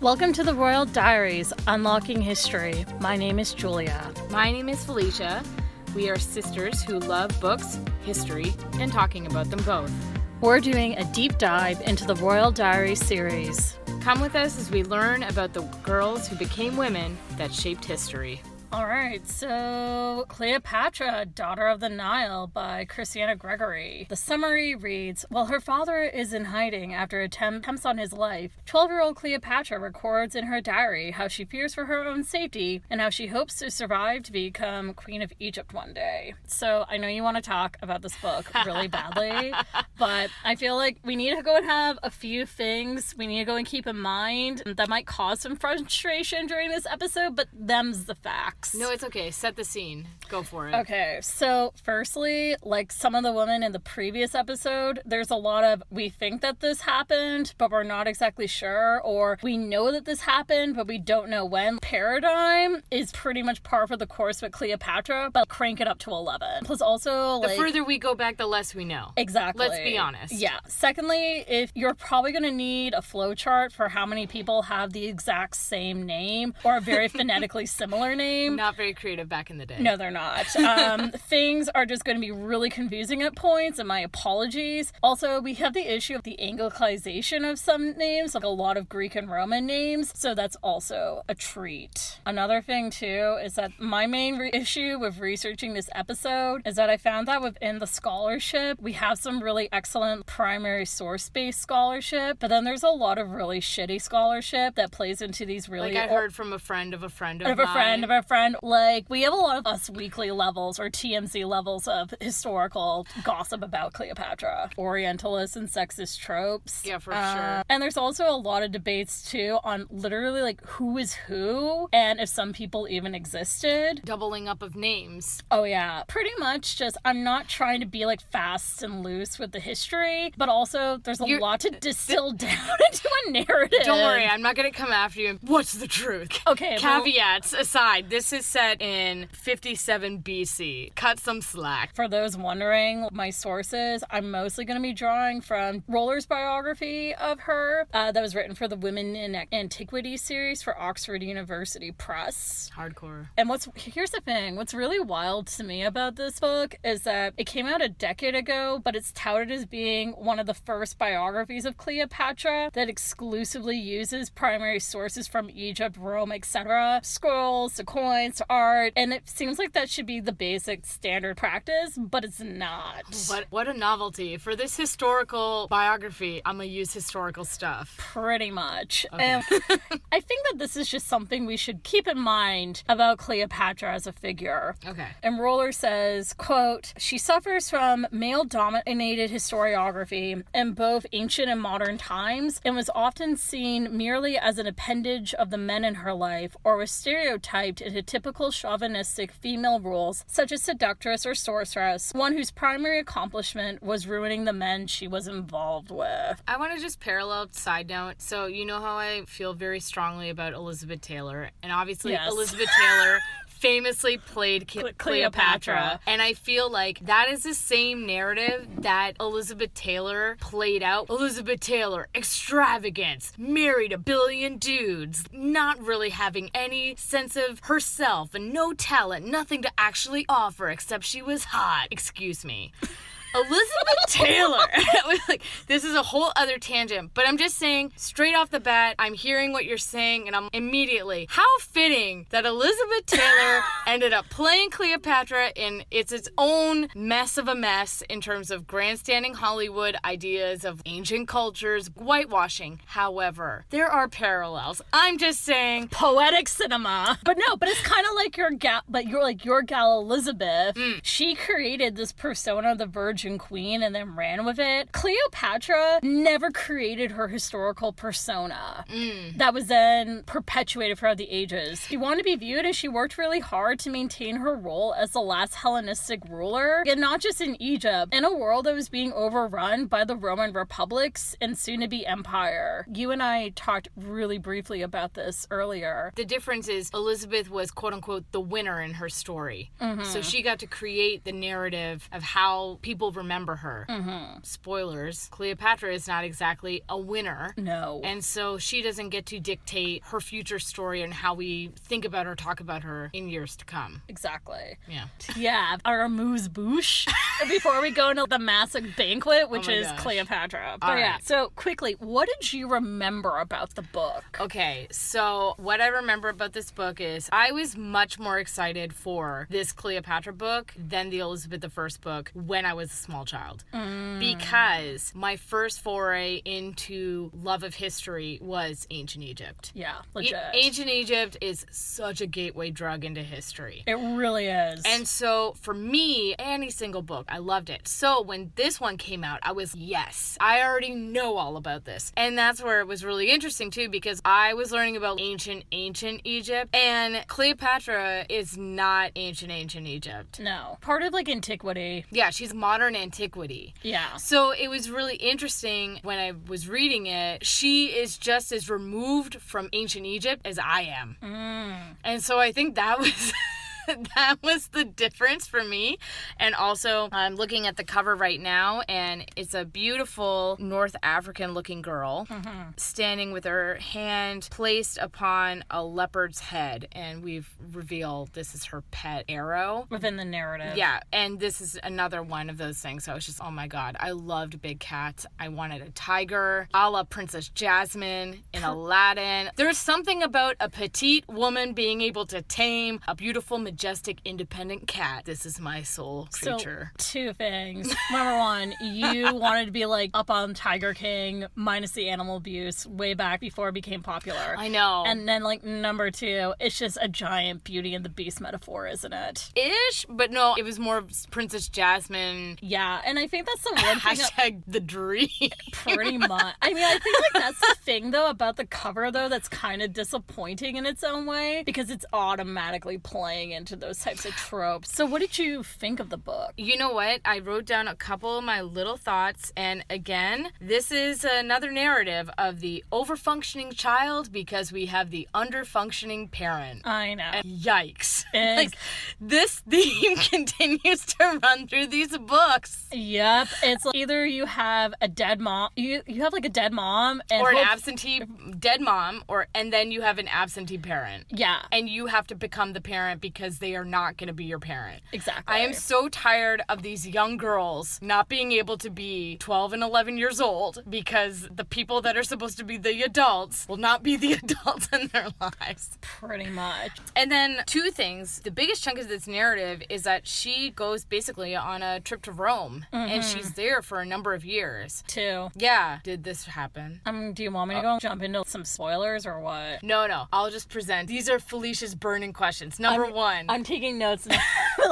Welcome to the Royal Diaries, Unlocking History. My name is Julia. My name is Felicia. We are sisters who love books, history, and talking about them both. We're doing a deep dive into the Royal Diary series. Come with us as we learn about the girls who became women that shaped history. All right, so Cleopatra, Daughter of the Nile by Christiana Gregory. The summary reads, while her father is in hiding after attempts on his life, 12-year-old Cleopatra records in her diary how she fears for her own safety and how she hopes to survive to become Queen of Egypt one day. So I know you want to talk about this book really badly, but I feel like we need to go and have a few things we need to go and keep in mind that might cause some frustration during this episode, but them's the facts. No, it's okay. Set the scene. Go for it. Okay, so firstly, like some of the women in the previous episode, there's a lot of, we think that this happened, but we're not exactly sure, or we know that this happened, but we don't know when. Paradigm is pretty much par for the course with Cleopatra, but crank it up to 11. Plus also, the further we go back, the less we know. Exactly. Let's be honest. Yeah. Secondly, if you're probably going to need a flowchart for how many people have the exact same name or a very phonetically similar name. Not very creative back in the day. No, they're not. Things are just going to be really confusing at points, and my apologies. Also, we have the issue of the Anglicization of some names, like a lot of Greek and Roman names, so that's also a treat. Another thing, too, is that my main issue with researching this episode is that I found that within the scholarship, we have some really excellent primary source-based scholarship, but then there's a lot of really shitty scholarship that plays into these really... Like I heard from a friend of a friend of mine. Of a friend. Like, we have a lot of Us Weekly levels or TMZ levels of historical gossip about Cleopatra. Orientalist and sexist tropes. Yeah, for sure. And there's also a lot of debates, too, on literally, like, who is who and if some people even existed. Doubling up of names. Oh, yeah. Pretty much just, I'm not trying to be, like, fast and loose with the history, but also there's a lot to distill down into a narrative. Don't worry, I'm not going to come after you. What's the truth? Okay. Caveats aside, this is set in 57 BC. Cut some slack. For those wondering, my sources, I'm mostly going to be drawing from Roller's biography of her that was written for the Women in Antiquity series for Oxford University Press. Hardcore. And here's the thing, what's really wild to me about this book is that it came out a decade ago, but it's touted as being one of the first biographies of Cleopatra that exclusively uses primary sources from Egypt, Rome, etc. Scrolls to coins to art, and it seems like that should be the basic standard practice, but it's not. What a novelty. For this historical biography, I'm gonna use historical stuff. Pretty much. Okay. And I think that this is just something we should keep in mind about Cleopatra as a figure. Okay. And Roller says, quote, she suffers from male-dominated historiography in both ancient and modern times and was often seen merely as an appendage of the men in her life or was stereotyped into typical chauvinistic female roles such as seductress or sorceress, one whose primary accomplishment was ruining the men she was involved with. I want to just parallel side note. So you know how I feel very strongly about Elizabeth Taylor, and obviously yes. Elizabeth Taylor famously played Cleopatra. And I feel like that is the same narrative that Elizabeth Taylor played out. Elizabeth Taylor, extravagance, married a billion dudes, not really having any sense of herself and no talent, nothing to actually offer except she was hot. Excuse me. Elizabeth Taylor. This is a whole other tangent, but I'm just saying, straight off the bat, I'm hearing what you're saying, and I'm immediately, how fitting that Elizabeth Taylor ended up playing Cleopatra in its own mess of a mess in terms of grandstanding Hollywood ideas of ancient cultures, whitewashing. However, there are parallels. I'm just saying. Poetic cinema. But it's kind of like your gal Elizabeth. She created this persona of the Virgin Queen and then ran with it. Cleopatra never created her historical persona. That was then perpetuated throughout the ages. She wanted to be viewed as she worked really hard to maintain her role as the last Hellenistic ruler, and not just in Egypt, in a world that was being overrun by the Roman republics and soon-to-be empire. You and I talked really briefly about this earlier. The difference is Elizabeth was quote-unquote the winner in her story. So she got to create the narrative of how people remember her. Spoilers, Cleopatra is not exactly a winner. No. And so she doesn't get to dictate her future story and how we think about her, talk about her in years to come. Exactly. Yeah. Yeah, our amuse-bouche before we go into the massive banquet, which is gosh. Cleopatra. But All yeah, right. so quickly, what did you remember about the book? Okay, so what I remember about this book is I was much more excited for this Cleopatra book than the Elizabeth I book when I was a small child. Because my first foray into love of history was ancient Egypt. Yeah, legit. Ancient Egypt is such a gateway drug into history. It really is. And so for me, any single book, I loved it. So when this one came out, I was, yes, I already know all about this. And that's where it was really interesting too, because I was learning about ancient Egypt. And Cleopatra is not ancient Egypt. No. Part of like antiquity. Yeah, she's modern antiquity. Yeah. So it was really interesting when I was reading it. She is just as removed from ancient Egypt as I am. And so I think that was... that was the difference for me. And also, I'm looking at the cover right now, and it's a beautiful North African looking girl standing with her hand placed upon a leopard's head. And we've revealed this is her pet arrow. Within the narrative. Yeah, and this is another one of those things. So I was just, oh my God, I loved big cats. I wanted a tiger, a la Princess Jasmine in Aladdin. There's something about a petite woman being able to tame a beautiful, majestic, independent cat. This is my soul creature. So, two things. Number one, you wanted to be like up on Tiger King minus the animal abuse way back before it became popular. I know. And then like number two, it's just a giant Beauty and the Beast metaphor, isn't it? Ish, but no, it was more Princess Jasmine. Yeah, and I think that's the one thing. Hashtag the dream. Pretty much. I mean, I think like that's the thing though about the cover though that's kind of disappointing in its own way because it's automatically playing into those types of tropes. So what did you think of the book? You know what? I wrote down a couple of my little thoughts, and again, this is another narrative of the overfunctioning child because we have the underfunctioning parent. I know. And yikes. Like, this theme continues to run through these books. Yep. It's like either you have a dead mom, you have like a dead mom and or an absentee dead mom, and then you have an absentee parent. Yeah. And you have to become the parent because they are not going to be your parent. Exactly. I am so tired of these young girls not being able to be 12 and 11 years old because the people that are supposed to be the adults will not be the adults in their lives. Pretty much. And then two things. The biggest chunk of this narrative is that she goes basically on a trip to Rome and she's there for a number of years. Two. Yeah. Did this happen? Do you want me to go jump into some spoilers or what? No. I'll just present. These are Felicia's burning questions. Number one. I'm taking notes now.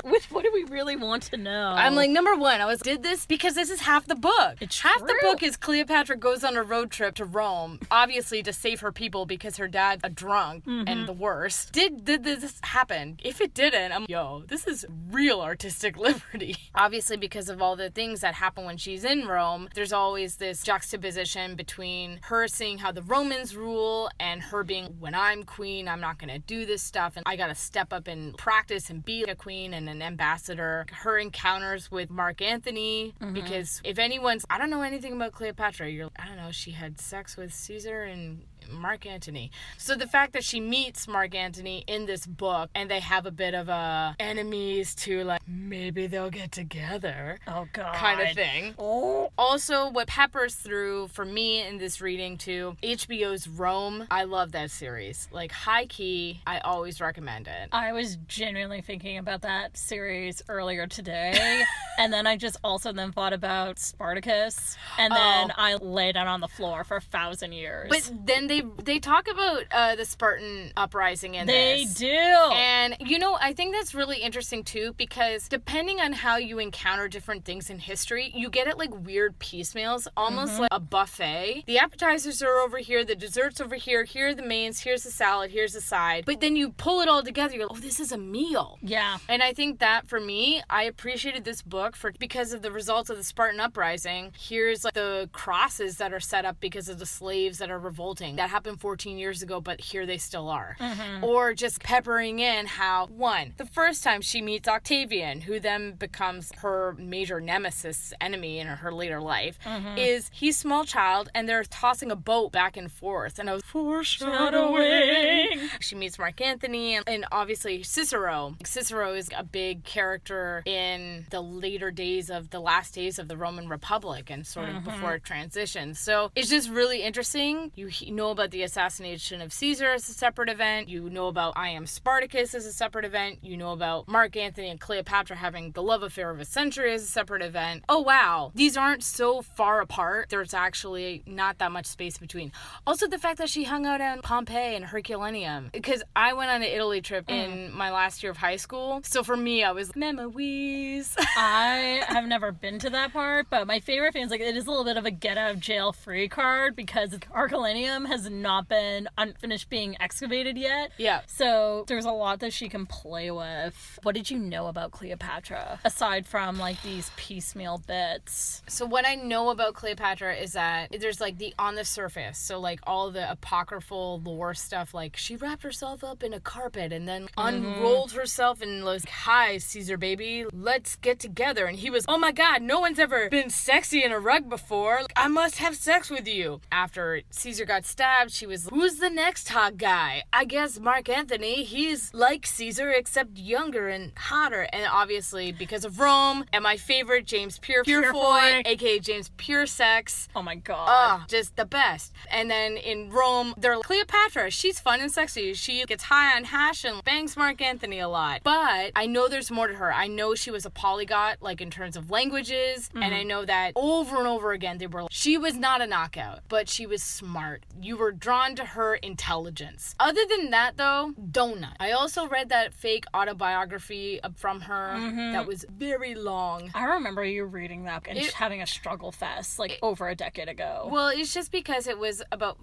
What do we really want to know? I'm like, number one, did this? Because this is half the book. It's half true. the book is Cleopatra goes on a road trip to Rome, obviously to save her people because her dad's a drunk and the worst. Did this happen? If it didn't, this is real artistic liberty. Obviously, because of all the things that happen when she's in Rome, there's always this juxtaposition between her seeing how the Romans rule and her being, when I'm queen, I'm not going to do this stuff and I got to step up and practice and be a queen and an ambassador. Her encounters with Mark Antony, because if anyone's, I don't know anything about Cleopatra, I don't know, she had sex with Caesar and Mark Antony. So the fact that she meets Mark Antony in this book and they have a bit of a enemies to like, maybe they'll get together. Oh, God. Kind of thing. Oh. Also, what peppers through for me in this reading too, HBO's Rome. I love that series. Like, high key, I always recommend it. I was genuinely thinking about that series earlier today. And then I just also then thought about Spartacus. And then I lay down on the floor for 1,000 years. But then they talk about the Spartan uprising in this. They do. And, I think that's really interesting too, because depending on how you encounter different things in history, you get it like weird piecemeals, almost like a buffet. The appetizers are over here, the desserts over here, here are the mains, here's the salad, here's the side. But then you pull it all together, you're like, oh, this is a meal. Yeah. And I think that for me, I appreciated this book because of the results of the Spartan uprising. Here's like the crosses that are set up because of the slaves that are revolting. that happened 14 years ago, but here they still are. Or just peppering in how, one, the first time she meets Octavian, who then becomes her major nemesis enemy in her later life, is he's small child and they're tossing a boat back and forth. And I was foreshadowing. She meets Mark Antony and obviously Cicero. Cicero is a big character in the later days of the last days of the Roman Republic and sort of before it transitions. So it's just really interesting. You know about the assassination of Caesar as a separate event. You know about I Am Spartacus as a separate event. You know about Mark Antony and Cleopatra having the love affair of a century as a separate event. Oh wow, these aren't so far apart. There's actually not that much space between. Also the fact that she hung out in Pompeii and Herculaneum, because I went on an Italy trip in my last year of high school. So for me, I was memories. I have never been to that part, but my favorite thing is like it is a little bit of a get out of jail free card because Herculaneum has not been unfinished being excavated yet. Yeah. So there's a lot that she can play with. What did you know about Cleopatra aside from like these piecemeal bits? So what I know about Cleopatra is that there's like the on the surface. So like all the apocryphal lore stuff, like she wrapped herself up in a carpet and then unrolled herself and was, hi, Caesar baby, let's get together. And he was, oh my God, no one's ever been sexy in a rug before. I must have sex with you. After Caesar got stabbed, she was, who's the next hot guy? I guess Mark Antony. He's like Caesar except younger and hotter. And obviously because of Rome and my favorite James Purefoy, aka James Pure Sex. Oh my God. Oh, just the best. And then in Rome, they're Cleopatra. She's fun and sexy. She gets high on hash and bangs Mark Antony a lot. But I know there's more to her. I know she was a polyglot, like in terms of languages. And I know that over and over again, she was not a knockout, but she was smart. You were drawn to her intelligence. Other than that, though, donut. I also read that fake autobiography from her that was very long. I remember you reading that and having a struggle fest like over a decade ago. Well, it's just because it was about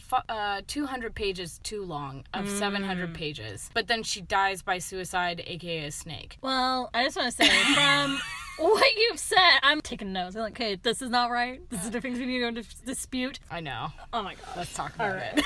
200 pages too long of 700 pages. But then she dies by suicide, aka a snake. Well, I just want to say from what you've said, I'm taking notes. I'm like, okay, this is not right. This is the things we need to dispute. I know. Oh my God. Let's talk about it.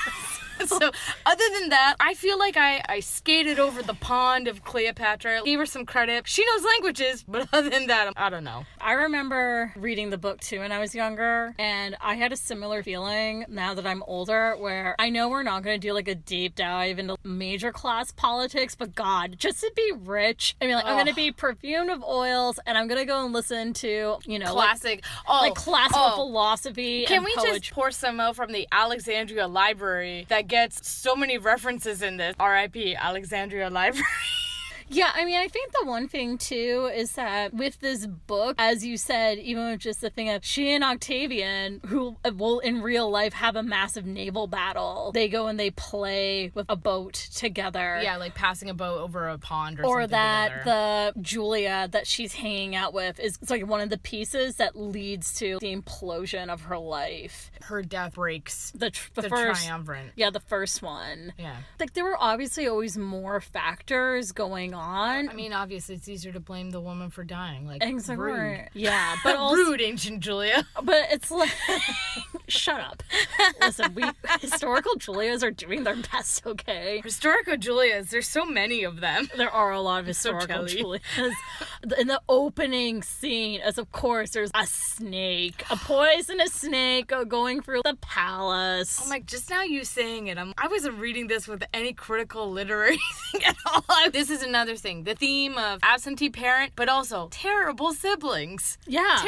So, other than that, I feel like I skated over the pond of Cleopatra, gave her some credit. She knows languages, but other than that, I don't know. I remember reading the book too when I was younger, and I had a similar feeling now that I'm older, where I know we're not going to do like a deep dive into major class politics, but God, just to be rich, I mean, like, I'm going to be perfumed of oils, and I'm going to go and listen to, you know, classic, like classical philosophy. Can and we poetry. just pour some out from the Alexandria Library that gets so many references in this? R.I.P. Alexandria Library. Yeah, I mean, I think the one thing, too, is that with this book, as you said, even with just the thing of she and Octavian, who will in real life have a massive naval battle, they go and they play with a boat together. Yeah, like passing a boat over a pond or something. Or that together. the Julia that she's hanging out with is like one of the pieces that leads to the implosion of her life. Her death breaks the first triumvirate. Yeah, the first one. Yeah. Like, there were obviously always more factors going on. I mean, obviously, it's easier to blame the woman for dying. Like, exactly. Rude. Yeah, but also, rude, ancient Julia. But it's like, shut up. Listen, historical Julias are doing their best, okay? Historical Julias, there's so many of them. There are a lot of historical Julias. In the opening scene, as of course, there's a snake, a poisonous snake going through the palace. Oh my, just now you saying it, I wasn't reading this with any critical literary thing at all. This is another thing. The theme of absentee parent, but also terrible siblings. Yeah.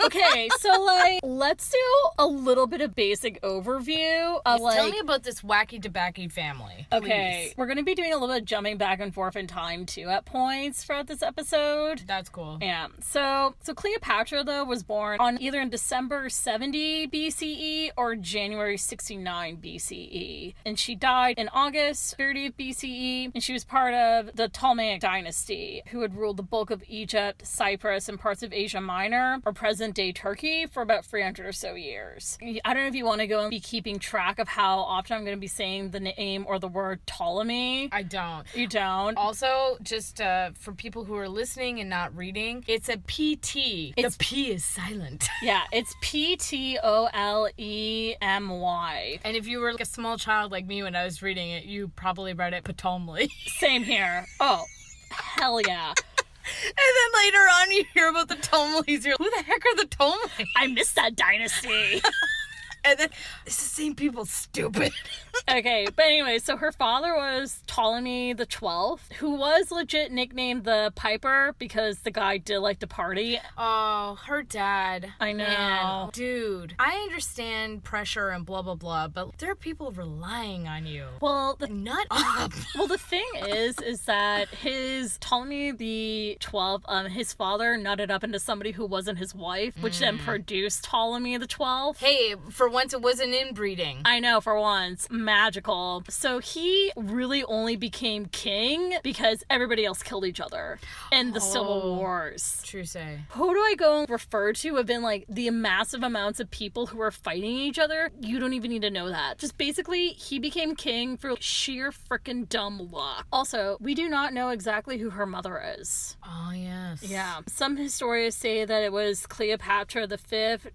Okay, so, like, let's do a little bit of basic overview of, like... Tell me about this wacky debacky family, please. Okay, we're going to be doing a little bit of jumping back and forth in time, too, at points throughout this episode. That's cool. Yeah. So Cleopatra, though, was born on either in December 70 BCE or January 69 BCE. And she died in August 30th BCE, and she was part of the Ptolemaic dynasty, who had ruled the bulk of Egypt, Cyprus, and parts of Asia Minor, or present present-day Turkey for about 300 or so years. I don't know if you want to go and be keeping track of how often I'm going to be saying the name or the word Ptolemy. I don't. You don't? Also, just for people who are listening and not reading, it's a PT. The P is silent. Yeah, it's Ptolemy. And if you were like a small child like me when I was reading it, you probably read it Ptolemy. Same here. Oh, hell yeah. And then later on you hear about the Ptolemies. You're like, who the heck are the Ptolemies? I missed that dynasty. And then it's the same people, stupid. Okay, but anyway, so her father was Ptolemy the 12th, who was legit nicknamed the Piper because the guy did like to party. Oh, her dad. I know. Man, dude, I understand pressure and blah, blah, blah, but there are people relying on you. Well, Nut up. Well, the thing is that his Ptolemy the 12th, his father nutted up into somebody who wasn't his wife, which then produced Ptolemy the 12th. Hey, for once it wasn't inbreeding. I know, for once. Magical. So he really only became king because everybody else killed each other in the Civil Wars. True say. Who do I go and refer to have been like the massive amounts of people who are fighting each other? You don't even need to know that. Just basically, he became king for sheer frickin' dumb luck. Also, we do not know exactly who her mother is. Oh, yes. Yeah. Some historians say that it was Cleopatra V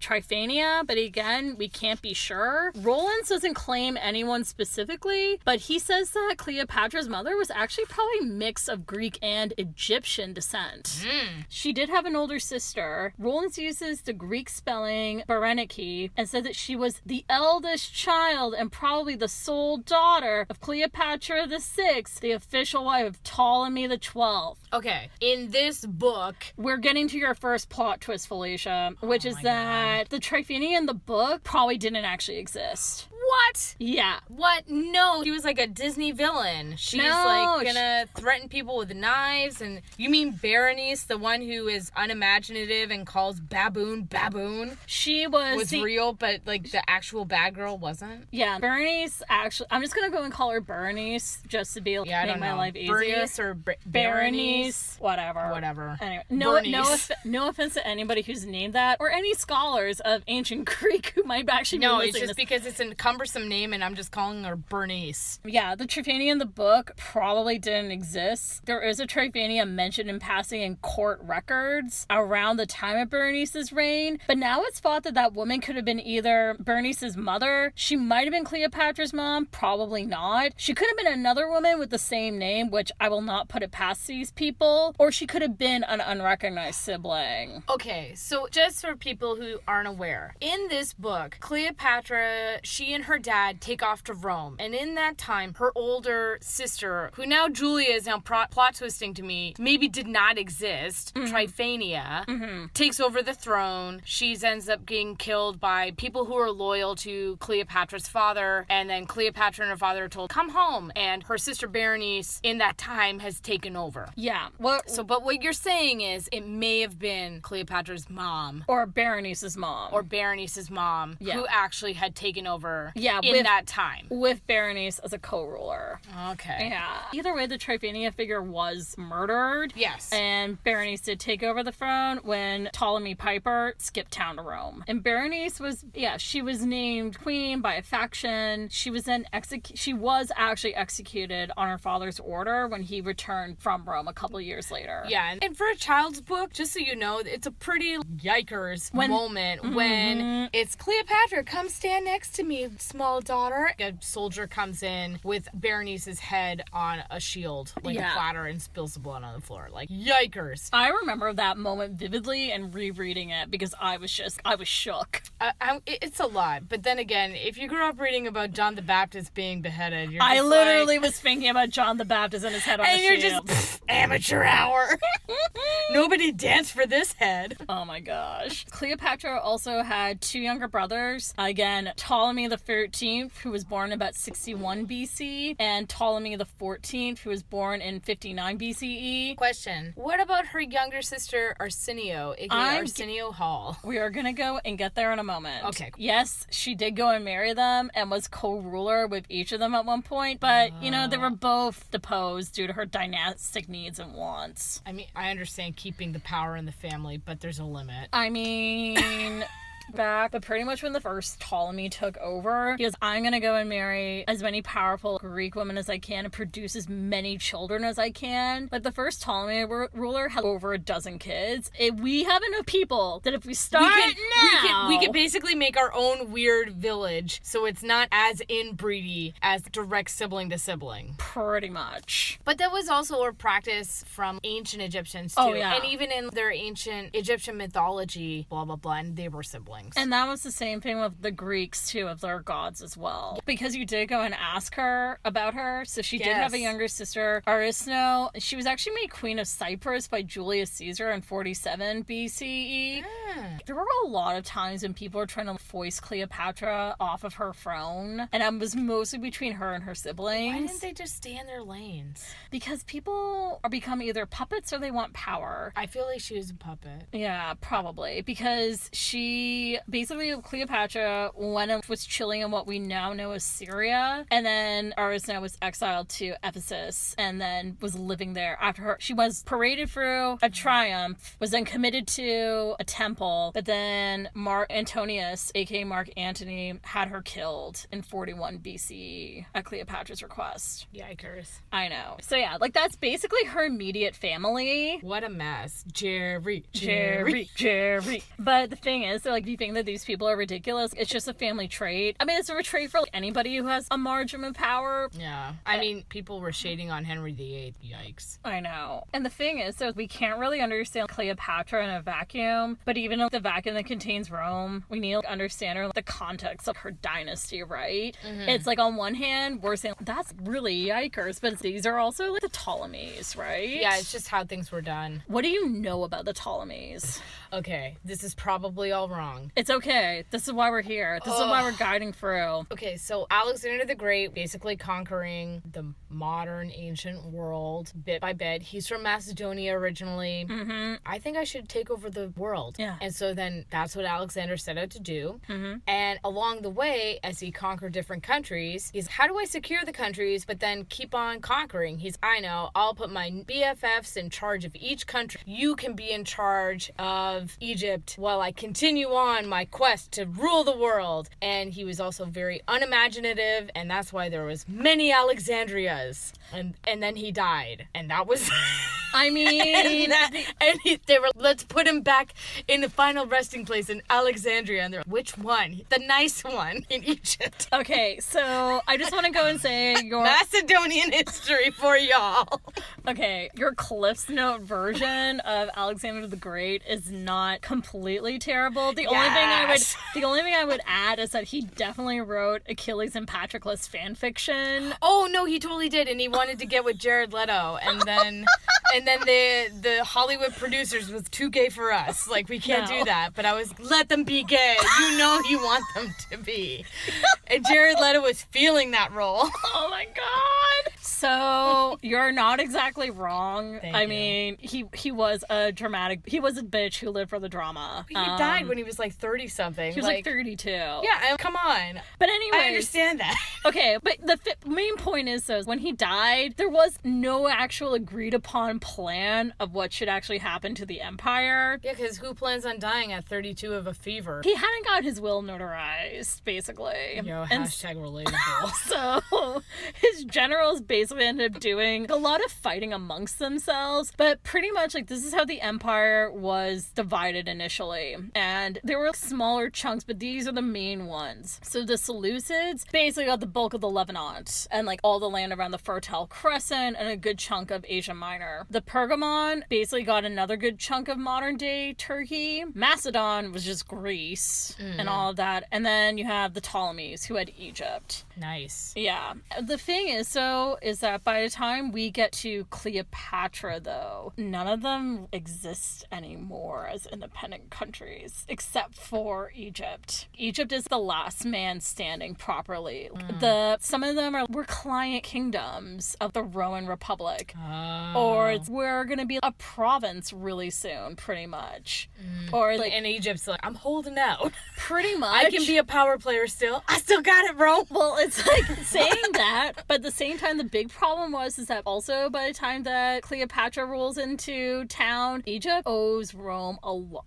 Tryphania, but again, we can't be sure. Rollins doesn't claim anyone specifically, but he says that Cleopatra's mother was actually probably a mix of Greek and Egyptian descent. She did have an older sister. Rollins uses the Greek spelling Berenike and said that she was the eldest child and probably the sole daughter of Cleopatra VI, the official wife of Ptolemy the 12th. Okay, in this book... We're getting to your first plot twist, Felicia, which is that the Tryphania in the book probably didn't actually exist. What? Yeah. What? No. She was like a Disney villain. She's like gonna threaten people with knives. And you mean Berenice, the one who is unimaginative and calls baboon? She was real, but like the actual bad girl wasn't? Yeah. Berenice actually, I'm just gonna go and call her Berenice just to be make my life easier. Bernice or Berenice? Whatever. Anyway, no offense to anybody who's named that or any scholars of ancient Greek who might actually be listening. No, it's just because it's a cumbersome name and I'm just calling her Bernice. Yeah, the Tryphania in the book probably didn't exist. There is a Tryphania mentioned in passing in court records around the time of Berenice's reign, but now it's thought that that woman could have been either Berenice's mother, she might have been Cleopatra's mom, probably not. She could have been another woman with the same name, which I will not put it past these people, or she could have been an unrecognized sibling. Okay, so just for people who aren't aware, in this book, Cleopatra, she and her dad take off to Rome, and in that time, her older sister, who now Julia is now plot twisting to me, maybe did not exist, Tryphania, takes over the throne. She ends up getting killed by people who are loyal to Cleopatra's father, and then Cleopatra and her father are told, come home, and her sister Berenice, in that time, has taken over. Yeah. But what you're saying is, it may have been Cleopatra's mom. Or Berenice's mom. Who actually had taken over in that time. With Berenice as a co-ruler. Okay. Yeah. Either way, the Tryphania figure was murdered. Yes. And Berenice did take over the throne when Ptolemy Piper skipped town to Rome. And Berenice was, she was named queen by a faction. She was then she was actually executed on her father's order when he returned from Rome a couple years later. Yeah. And for a child's book, just so you know, it's a pretty yikers moment when it's Cleopatra, come stand next to me, small daughter. A soldier comes in with Berenice's head on a shield, like a platter, and spills the blood on the floor. Like, yikers. I remember that moment vividly and rereading it because I was shook. It's a lot. But then again, if you grew up reading about John the Baptist being beheaded, you're I literally was thinking about John the Baptist and his head on the shield. And you're just, amateur hour. Nobody danced for this head. Oh my gosh. Cleopatra also had two younger brothers. Again, Ptolemy the 13th, who was born about 61 BC, and Ptolemy the 14th, who was born in 59 BCE. Question. What about her younger sister, Arsenio, aka Arsenio Hall? We are going to go and get there in a moment. Okay. Yes, she did go and marry them and was co-ruler with each of them at one point, but, they were both deposed due to her dynastic needs and wants. I mean, I understand keeping the power in the family, but there's a limit. I mean... back, but pretty much when the first Ptolemy took over, he goes, I'm gonna go and marry as many powerful Greek women as I can and produce as many children as I can. Like, the first Ptolemy ruler had over a dozen kids. We have enough people that if we start we can basically make our own weird village, so it's not as inbreedy as direct sibling to sibling. Pretty much. But that was also a practice from ancient Egyptians too. Oh, yeah. And even in their ancient Egyptian mythology, blah blah blah, and they were siblings. And that was the same thing with the Greeks, too, of their gods as well. Because you did go and ask her about her. So she did have a younger sister, Arisno. She was actually made queen of Cyprus by Julius Caesar in 47 BCE. There were a lot of times when people were trying to foist Cleopatra off of her throne. And it was mostly between her and her siblings. Why didn't they just stay in their lanes? Because people are becoming either puppets or they want power. I feel like she was a puppet. Yeah, probably. Because basically, Cleopatra went and was chilling in what we now know as Syria, and then Arisna was exiled to Ephesus, and then was living there after her. She was paraded through a triumph, was then committed to a temple, but then Mark Antonius, aka Mark Antony, had her killed in 41 BCE at Cleopatra's request. Yikers. I know. So yeah, like that's basically her immediate family. What a mess. Jerry. But the thing is, like, you think that these people are ridiculous. It's just a family trait. I mean, it's a trait for anybody who has a margin of power. Yeah. I mean, people were shading on Henry VIII. Yikes. I know. And the thing is, so we can't really understand Cleopatra in a vacuum, but even in the vacuum that contains Rome, we need to understand her, the context of her dynasty, right? Mm-hmm. It's like, on one hand, we're saying, that's really yikers, but these are also like the Ptolemies, right? Yeah, it's just how things were done. What do you know about the Ptolemies? Okay, this is probably all wrong. It's okay. This is why we're here. This is why we're guiding through. Okay, so Alexander the Great basically conquering the modern ancient world bit by bit. He's from Macedonia originally. Mm-hmm. I think I should take over the world. Yeah. And so then that's what Alexander set out to do. Mm-hmm. And along the way, as he conquered different countries, he's, how do I secure the countries but then keep on conquering? I know, I'll put my BFFs in charge of each country. You can be in charge of Egypt while I continue on my quest to rule the world. And he was also very unimaginative, and that's why there was many Alexandrias. And then he died, and that was... I mean... they were, let's put him back in the final resting place in Alexandria. And they're like, which one? The nice one in Egypt. Okay, so I just want to go and say your... Macedonian history for y'all. Okay, your Cliff's Note version of Alexander the Great is not completely terrible. The only thing I would add is that he definitely wrote Achilles and Patroclus fan fiction. Oh no, he totally did, and he wanted to get with Jared Leto, and then the Hollywood producers was too gay for us. Like, we can't do that. But I was, let them be gay. You know you want them to be. And Jared Leto was feeling that role. Oh my god. So you're not exactly wrong. Thank I you. mean, he was a bitch who lived for the drama. He died when he was like 30 something. He was like 32. Yeah, come on. But anyway, I understand that. Okay, but the main point is, though, when he died, there was no actual agreed upon plan of what should actually happen to the empire. Yeah, because who plans on dying at 32 of a fever? He hadn't got his will notarized, basically. Yo, hashtag relatable. So his generals basically ended up doing a lot of fighting amongst themselves, but pretty much like this is how the empire was divided initially. And there were smaller chunks, but these are the main ones. So the Seleucids basically got the bulk of the Levant and like all the land around the Fertile Crescent and a good chunk of Asia Minor. The Pergamon basically got another good chunk of modern day Turkey. Macedon was just Greece and all of that. And then you have the Ptolemies who had Egypt. Nice. Yeah. The thing is, is that by the time we get to Cleopatra, though, none of them exist anymore as independent countries, except for Egypt. Egypt is the last man standing properly. Some of them were client kingdoms of the Roman Republic. Or means we're going to be a province really soon, pretty much. Or like, and Egypt's like, I'm holding out. Pretty much. I can be a power player still. I still got it, bro. Well, it's like saying that, but at the same time, the big problem is that also by the time that Cleopatra rolls into town, Egypt owes Rome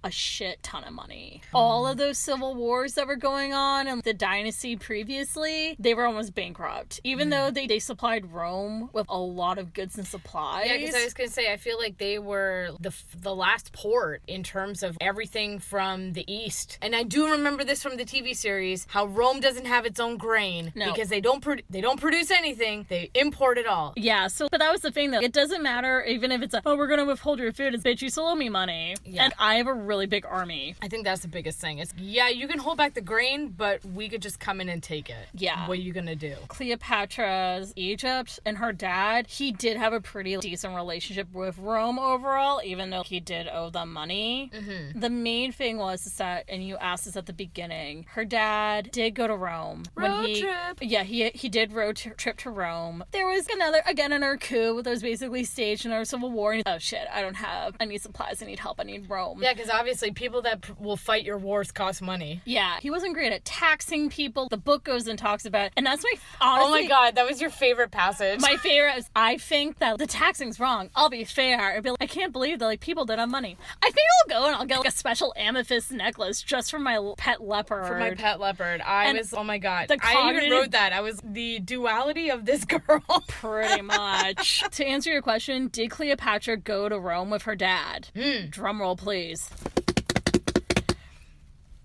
a shit ton of money. All of those civil wars that were going on and the dynasty previously, they were almost bankrupt. Even though they supplied Rome with a lot of goods and supplies. Yeah, because I was going to say, I feel like they were the last port in terms of everything from the east. And I do remember this from the TV series, how Rome doesn't have its own grain because they don't produce anything. They import it all. Yeah, but that was the thing though. It doesn't matter even if it's we're going to withhold your food. It's bitch, you still owe me money. Yeah. And I have a really big army. I think that's the biggest thing. It's, yeah, you can hold back the grain, but we could just come in and take it. Yeah. What are you going to do? Cleopatra's Egypt and her dad, he did have a pretty decent relationship with Rome overall, even though he did owe them money. Mm-hmm. The main thing was that, and you asked this at the beginning, her dad did go to Rome. Road trip. Yeah, he did road trip to Rome. There was another coup that was basically staged in our civil war. And, oh shit, I need supplies, I need help, I need Rome. Yeah, because obviously people that will fight your wars cost money. Yeah, he wasn't great at taxing people. The book goes and talks about, and that's honestly, oh my god, that was your favorite passage. My favorite is, I think that the taxing's wrong. I'll be fair. I'd be like, I can't believe that like people that have money. I think I'll go and I'll get like a special amethyst necklace just for my pet leopard. For my pet leopard. Oh my god. I even wrote that. I was the duality of this girl. Pretty much. To answer your question, did Cleopatra go to Rome with her dad? Drum roll, please.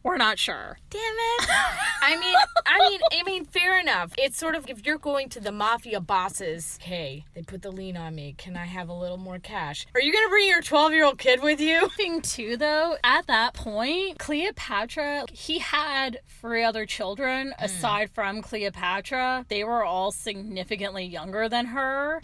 We're not sure. Damn it. I mean, fair enough. It's sort of, if you're going to the mafia bosses, hey, they put the lien on me. Can I have a little more cash? Are you going to bring your 12-year-old kid with you? Thing too, though, at that point, Cleopatra, he had 3 other children aside from Cleopatra. They were all significantly younger than her.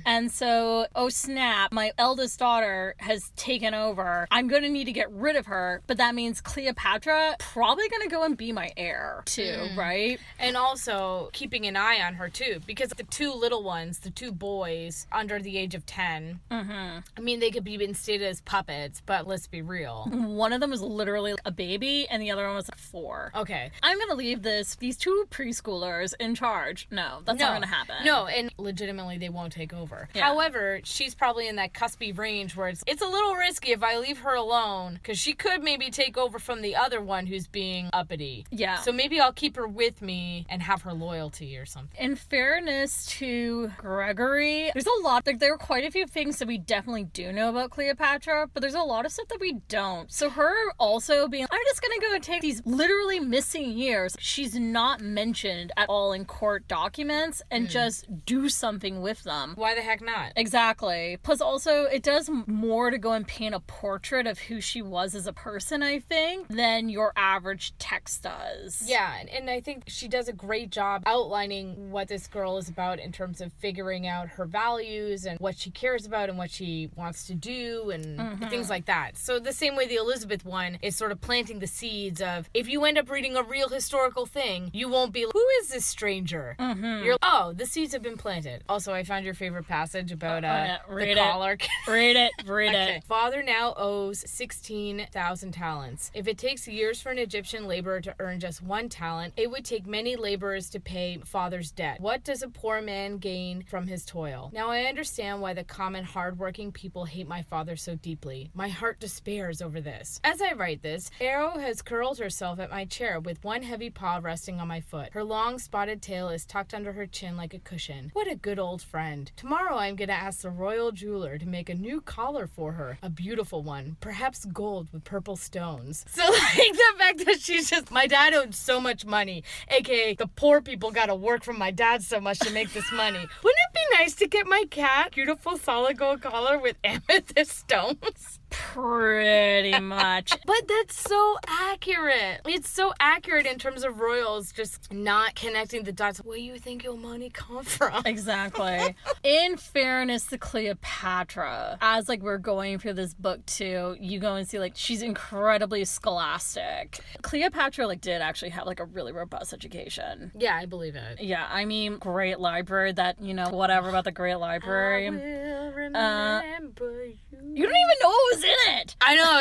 And so, oh snap, my eldest daughter has taken over. I'm going to need to get rid of her, but that means Cleopatra probably gonna go and be my heir too, right? And also keeping an eye on her too, because the 2 little ones, the 2 boys under the age of 10, I mean, they could be instated as puppets, but let's be real. One of them was literally a baby and the other one was 4. Okay. I'm gonna leave these 2 preschoolers in charge. No, that's not gonna happen. No, and legitimately they won't take over. Yeah. However, she's probably in that cuspy range where it's a little risky if I leave her alone, because she could maybe take over from the other one who's being uppity. Yeah. So maybe I'll keep her with me and have her loyalty or something. In fairness to Gregory, there's a lot, like there are quite a few things that we definitely do know about Cleopatra, but there's a lot of stuff that we don't. So her also being, I'm just gonna go and take these literally missing years, she's not mentioned at all in court documents, and just do something with them. Why the heck not? Exactly. Plus also, it does more to go and paint a portrait of who she was as a person, I think, than your average text does. Yeah, and I think she does a great job outlining what this girl is about in terms of figuring out her values and what she cares about and what she wants to do and things like that. So the same way the Elizabeth one is sort of planting the seeds of, if you end up reading a real historical thing, you won't be like, who is this stranger? You're like, oh, the seeds have been planted. Also, I found your favorite passage about the collar. Read it. Okay. Father now owes 16,000 talents. If it takes years for an Egyptian laborer to earn just 1 talent, it would take many laborers to pay father's debt. What does a poor man gain from his toil? Now I understand why the common hard-working people hate my father so deeply. My heart despairs over this. As I write this, Arrow has curled herself at my chair with one heavy paw resting on my foot. Her long spotted tail is tucked under her chin like a cushion. What a good old friend. Tomorrow I'm gonna ask the royal jeweler to make a new collar for her. A beautiful one. Perhaps gold with purple stones. So like the fact that she's just, my dad owed so much money, aka the poor people gotta work for my dad so much to make this money. Wouldn't it be nice to get my cat beautiful solid gold collar with amethyst stones? Pretty much. But that's so accurate. It's so accurate in terms of royals just not connecting the dots. Where do you think your money come from? Exactly. In fairness to Cleopatra, as like we're going through this book too, you go and see like she's incredibly scholastic. Cleopatra like did actually have like a really robust education. Yeah, I believe it. Yeah, I mean, great library that, whatever about the great library. I will remember you. You don't even know what was in it. I know,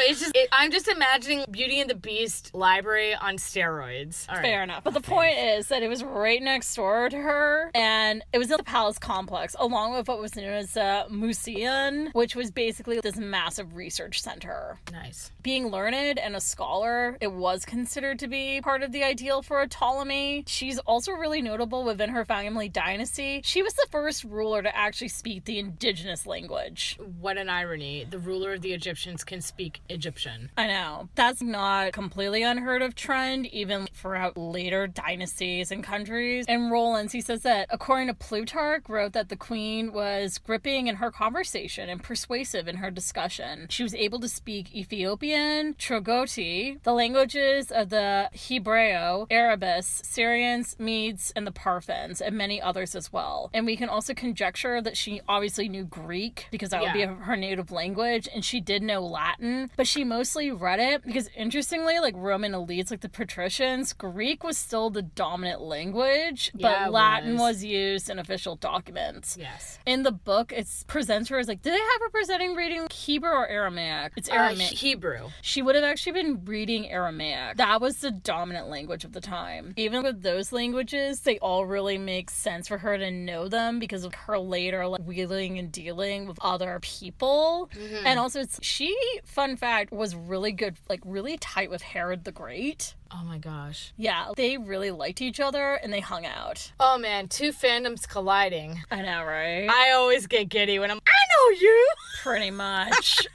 I'm just imagining Beauty and the Beast library on steroids. All right. Fair enough. But the point is that it was right next door to her, and it was in the palace complex, along with what was known as a museum, which was basically this massive research center. Nice. Being learned and a scholar, it was considered to be part of the ideal for a Ptolemy. She's also really notable within her family dynasty. She was the first ruler to actually speak the indigenous language. What an irony. The ruler of the Egyptians can speak Egyptian. I know. That's not completely unheard of trend, even throughout later dynasties and countries. And Rollins, he says that, according to Plutarch, wrote that the queen was gripping in her conversation and persuasive in her discussion. She was able to speak Ethiopian, Trogoti, the languages of the Hebreo, Arabus, Syrians, Medes, and the Parthens, and many others as well. And we can also conjecture that she obviously knew Greek, because that would be her native language, and she did know Latin, but she mostly read it because, interestingly, like Roman elites, like the patricians, Greek was still the dominant language, but Latin was used in official documents. Yes. In the book, it presents her as like, did they have her presenting reading Hebrew or Aramaic? It's Aramaic. Hebrew. She would have actually been reading Aramaic. That was the dominant language of the time. Even with those languages, they all really make sense for her to know them because of her later like wheeling and dealing with other people. Mm-hmm. And also, she, fun fact, was really good, like really tight with Herod the Great. Oh my gosh. Yeah, they really liked each other and they hung out. Oh man, two fandoms colliding. I know, right? I always get giddy when I know you! Pretty much.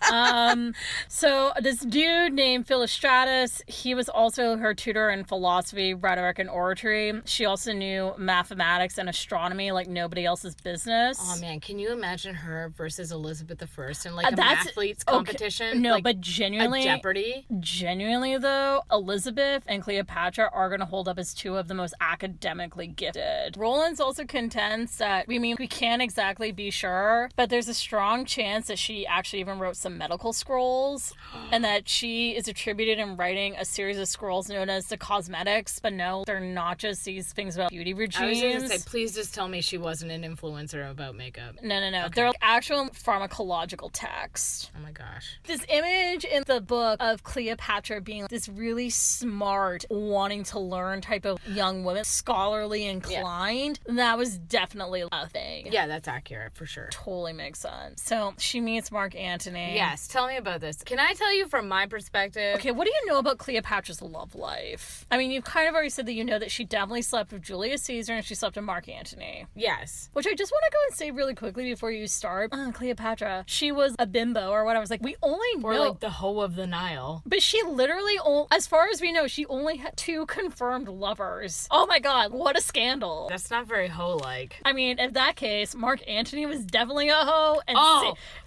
So this dude named Philostratus, he was also her tutor in philosophy, rhetoric, and oratory. She also knew mathematics and astronomy like nobody else's business. Oh man, can you imagine her versus Elizabeth I in like a mathletes competition? Okay. No, like but genuinely, a Jeopardy? Genuinely though, Elizabeth and Cleopatra are going to hold up as two of the most academically gifted. Rollins also contends that, we can't exactly be sure, but there's a strong chance that she actually even wrote some medical scrolls, and that she is attributed in writing a series of scrolls known as the Cosmetics, but no, they're not just these things about beauty regimes. I was going to say, please just tell me she wasn't an influencer about makeup. No. Okay. They're actual pharmacological texts. Oh my gosh. This image in the book of Cleopatra being this really smart, wanting to learn type of young woman, scholarly inclined, that was definitely a thing. Yeah, that's accurate for sure. Totally makes sense. So she meets Mark Antony. Yes, tell me about this. Can I tell you from my perspective? Okay, what do you know about Cleopatra's love life? I mean, you've kind of already said that you know that she definitely slept with Julius Caesar and she slept with Mark Antony. Yes. Which I just want to go and say really quickly before you start. Cleopatra, she was a bimbo or whatever. I was like, we only know. Or like the hoe of the Nile. But she literally, as far as we know, she only had 2 confirmed lovers. Oh my god, what a scandal. That's not very hoe-like. I mean, in that case, Mark Antony was definitely a hoe. And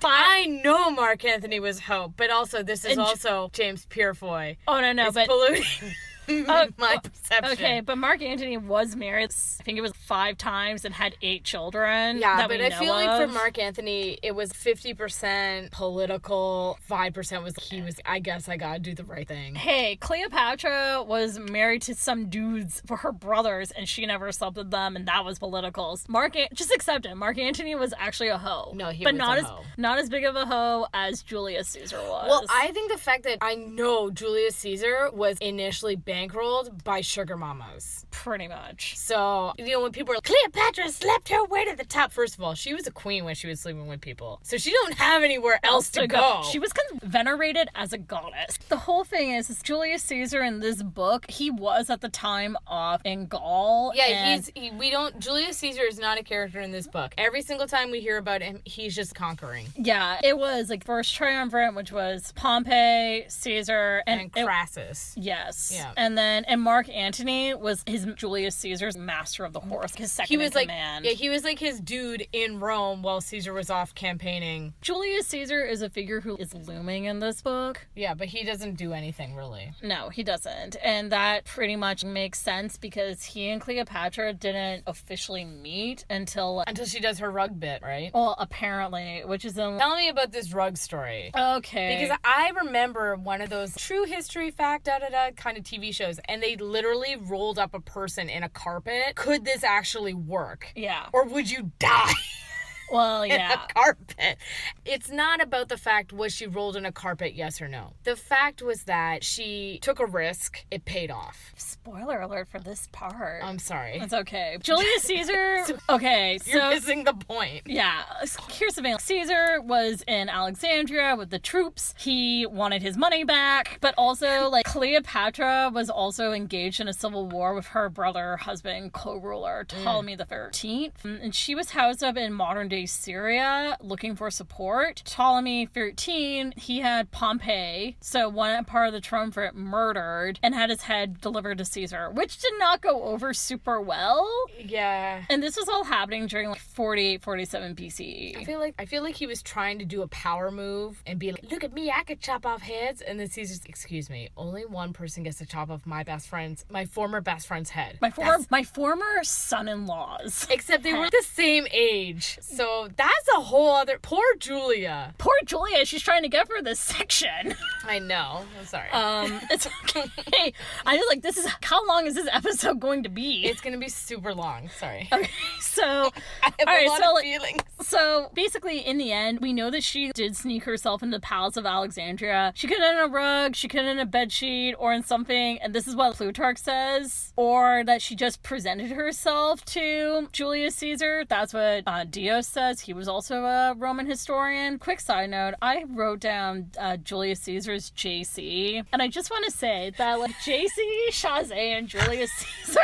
I know Mark Antony was a hoe, but also this is also James Purefoy. Oh, no, it's polluting. My perception. Okay, but Mark Antony was married, I think it was 5 times and had 8 children. Yeah, but I feel like for Mark Antony, it was 50% political, 5% I guess I gotta do the right thing. Hey, Cleopatra was married to some dudes for her brothers and she never slept with them, and that was political. Just accept it. Mark Antony was actually a hoe. No, he was a hoe. Not as big of a hoe as Julius Caesar was. Well, I think the fact that I know Julius Caesar was initially bankrolled by sugar mamas. Pretty much. So, when people are like, Cleopatra slept her way to the top. First of all, she was a queen when she was sleeping with people. So she don't have anywhere else to go. She was venerated as a goddess. The whole thing is Julius Caesar in this book, he was at the time off in Gaul. Yeah, Julius Caesar is not a character in this book. Every single time we hear about him, he's just conquering. Yeah, it was like first triumvirate, which was Pompey, Caesar, and Crassus. Yes. Yeah. And Mark Antony was Julius Caesar's master of the horse, his second in command. He was like his dude in Rome while Caesar was off campaigning. Julius Caesar is a figure who is looming in this book. Yeah, but he doesn't do anything really. No, he doesn't. And that pretty much makes sense because he and Cleopatra didn't officially meet until she does her rug bit, right? Well, apparently, which is in... Tell me about this rug story. Okay. Because I remember one of those true history fact kind of TV shows, and they literally rolled up a person in a carpet. Could this actually work? Yeah. Or would you die? Well, yeah. In a carpet. It's not about the fact was she rolled in a carpet, yes or no. The fact was that she took a risk. It paid off. Spoiler alert for this part. I'm sorry. It's okay. Julius Caesar... Okay, so... You're missing the point. Yeah. Here's the thing. Caesar was in Alexandria with the troops. He wanted his money back. But also, like, Cleopatra was also engaged in a civil war with her brother, husband, co-ruler, Ptolemy the 13th. And she was housed up in modern-day Syria looking for support. Ptolemy 13, he had Pompey, so one part of the triumvirate, murdered and had his head delivered to Caesar, which did not go over super well. Yeah. And this was all happening during like 48, 47 BCE. I feel like he was trying to do a power move and be like, look at me, I could chop off heads. And then Caesar's, excuse me, only one person gets to chop off my former best friend's head. My former son-in-law's. Except they were the same age. So that's a whole other... Poor Julia. Poor Julia. She's trying to get for this section. I know. I'm sorry. It's okay. I was like, how long is this episode going to be? It's going to be super long. Sorry. Okay, so... I have a lot of feelings. So, basically, in the end, we know that she did sneak herself into the Palace of Alexandria. She could have in a rug, she could have in a bedsheet, or in something, and this is what Plutarch says, or that she just presented herself to Julius Caesar. That's what Dios says. He was also a Roman historian. Quick side note, I wrote down Julius Caesar's JC, and I just want to say that like JC, Chazé, and Julius Caesar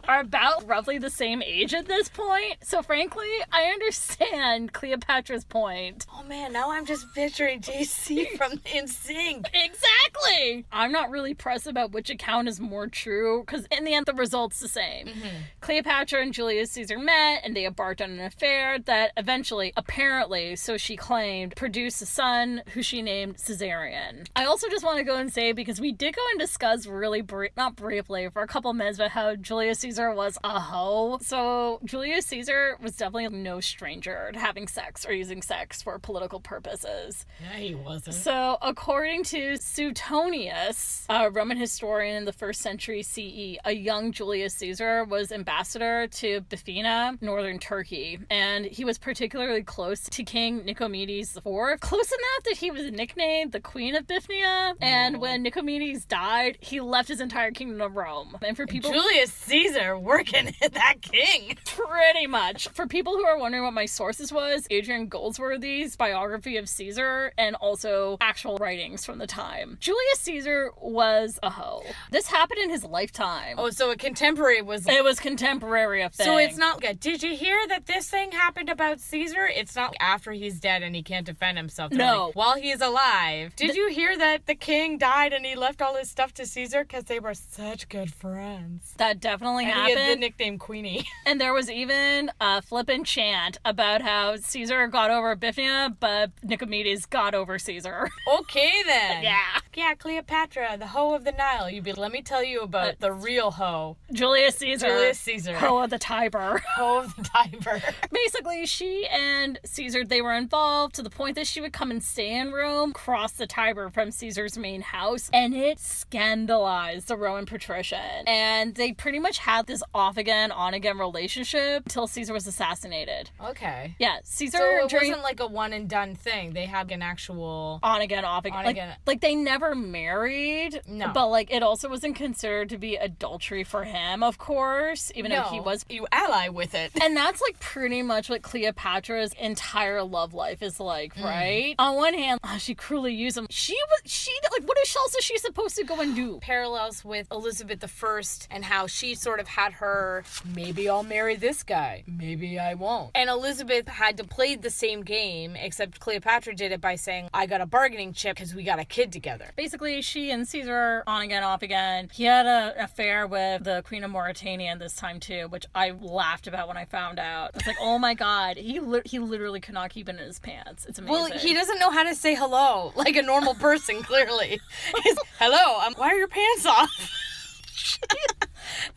are about roughly the same age at this point. So frankly, I understand Cleopatra's point. Oh man, now I'm just picturing JC from NSYNC. Exactly! I'm not really pressed about which account is more true, because in the end, the result's the same. Mm-hmm. Cleopatra and Julius Caesar met, and they embarked on an affair that eventually, apparently, so she claimed, produced a son who she named Caesarion. I also just want to go and say, because we did go and discuss really not briefly, for a couple minutes, about how Julius Caesar was a hoe. So Julius Caesar was definitely no stranger to having sex or using sex for political purposes. Yeah, he wasn't. So according to Suetonius, a Roman historian in the 1st century CE, a young Julius Caesar was ambassador to Bithynia, northern Turkey, and he was particularly close to King Nicomedes IV, close enough that he was nicknamed the Queen of Bithynia. And when Nicomedes died, he left his entire kingdom to Rome. And for people, Julius Caesar working at that king, pretty much. For people who are wondering what my sources was, Adrian Goldsworthy's biography of Caesar, and also actual writings from the time. Julius Caesar was a hoe. This happened in his lifetime. Oh, so a contemporary was... It was contemporary of thing. So it's not... Did you hear that this thing happened about Caesar? It's not after he's dead and he can't defend himself. They're no. Like, while he's alive. Did you hear that the king died and he left all his stuff to Caesar? Because they were such good friends. That definitely happened. He had the nickname Queenie. And there was even a flippin' chant about how Caesar got over Bithynia, but Nicomedes got over Caesar. Okay, then. Yeah. Yeah, Cleopatra, the hoe of the Nile. Let me tell you about the real hoe. Julius Caesar. Julius Caesar. Hoe of the Tiber. Hoe of the Tiber. Basically, she and Caesar, they were involved to the point that she would come and stay in Rome, cross the Tiber from Caesar's main house, and it scandalized the Roman patrician. And they pretty much had this off-again, on-again relationship until Caesar was assassinated. Okay. Yeah, Caesar... So it wasn't like a one-and-done thing. They had an actual... On-again, off-again. Like, they never married. No. But, like, it also wasn't considered to be adultery for him, of course, even though he was... You ally with it. And that's, like, pretty much what Cleopatra Cleopatra's entire love life is like, right? On one hand, she cruelly used him. What else is she supposed to go and do? Parallels with Elizabeth I and how she sort of had her, maybe I'll marry this guy, maybe I won't. And Elizabeth had to play the same game, except Cleopatra did it by saying, I got a bargaining chip because we got a kid together. Basically, she and Caesar on again, off again. He had an affair with the Queen of Mauritania this time too, which I laughed about when I found out. It's like, oh my god, he literally could not keep it in his pants. It's amazing. Well, he doesn't know how to say hello like a normal person, clearly. He's, hello, why are your pants off?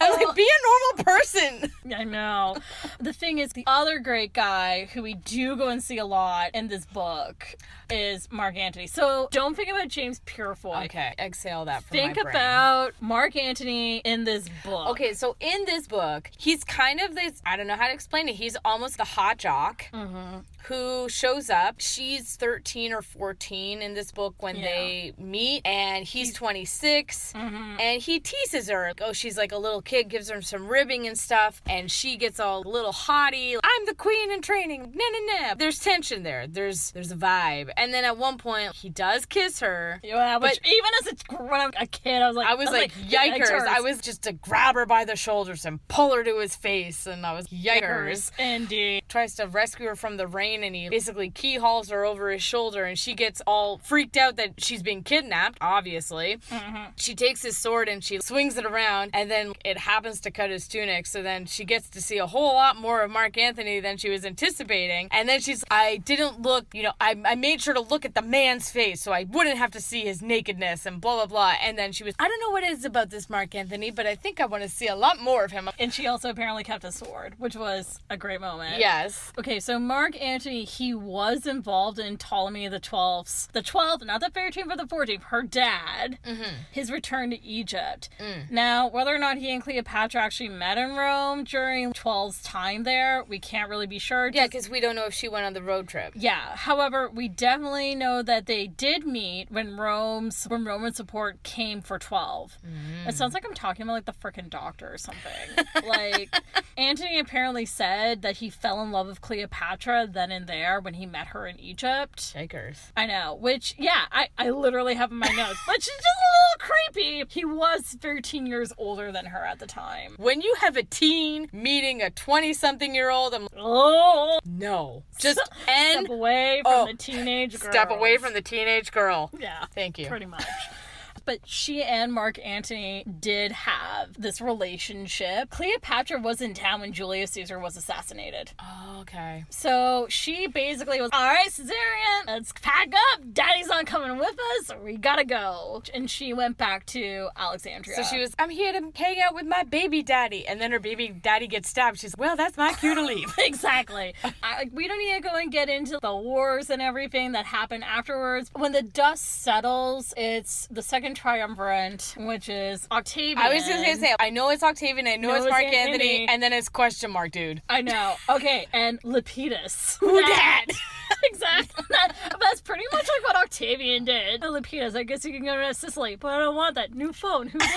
I was like, be a normal person. I know. The thing is, the other great guy who we do go and see a lot in this book is Mark Antony. So don't think about James Purefoy. Okay, exhale that from my brain. Think about Mark Antony in this book. Okay, so in this book, he's kind of this, I don't know how to explain it. He's almost the hot jock who shows up. She's 13 or 14 in this book when they meet, and he's 26, and he teases her. Oh, she's like a little kid, gives her some ribbing and stuff, and she gets all a little haughty. I'm the queen in training. Nah. There's tension there. There's a vibe. And then at one point, he does kiss her. Yeah, but even as a kid, I was like, yikers. I was just to grab her by the shoulders and pull her to his face, and I was, yikers. Indeed. Tries to rescue her from the rain, and he basically keyholes her over his shoulder, and she gets all freaked out that she's being kidnapped, obviously. She takes his sword and she swings it around, and then it happens to cut his tunic, so then she gets to see a whole lot more of Mark Antony than she was anticipating. And then I didn't look, I made sure to look at the man's face so I wouldn't have to see his nakedness and blah, blah, blah. And then she was, I don't know what it is about this Mark Antony, but I think I want to see a lot more of him. And she also apparently kept a sword, which was a great moment. Yes. Okay, so Mark Antony, he was involved in Ptolemy the 12th, not the 13th or the 14th, her dad, his return to Egypt. Now, whether or not he and Cleopatra actually met in Rome during 12's time there, we can't really be sure. Yeah, because we don't know if she went on the road trip. Yeah, however, we definitely know that they did meet when Roman support came for 12. It sounds like I'm talking about like the frickin' doctor or something. Like, Antony apparently said that he fell in love with Cleopatra then and there when he met her in Egypt. Shakers. I know, which, yeah, I literally have in my notes, but she's just a little creepy. He was 13 years older than her at the time. When you have a teen meeting a 20-something-year-old, I'm like, oh, no. Just step away from the teenage girl. Step away from the teenage girl. Yeah. Thank you. Pretty much. But she and Mark Antony did have this relationship. Cleopatra was in town when Julius Caesar was assassinated. Oh, okay. So she basically was, all right, Caesarion, let's pack up. Daddy's not coming with us. We gotta go. And she went back to Alexandria. So she was, I'm here to hang out with my baby daddy. And then her baby daddy gets stabbed. She's, well, that's my cue to leave. Exactly. We don't need to go and get into the wars and everything that happened afterwards. When the dust settles, it's the second triumvirate, which is Octavian. I was just gonna say, I know it's Octavian, I know it's Mark Antony, and then it's question mark, dude. I know. Okay, and Lepidus. Who dat? Exactly. That's pretty much like what Octavian did. Lepidus, I guess you can go to Sicily, but I don't want that new phone. Who did?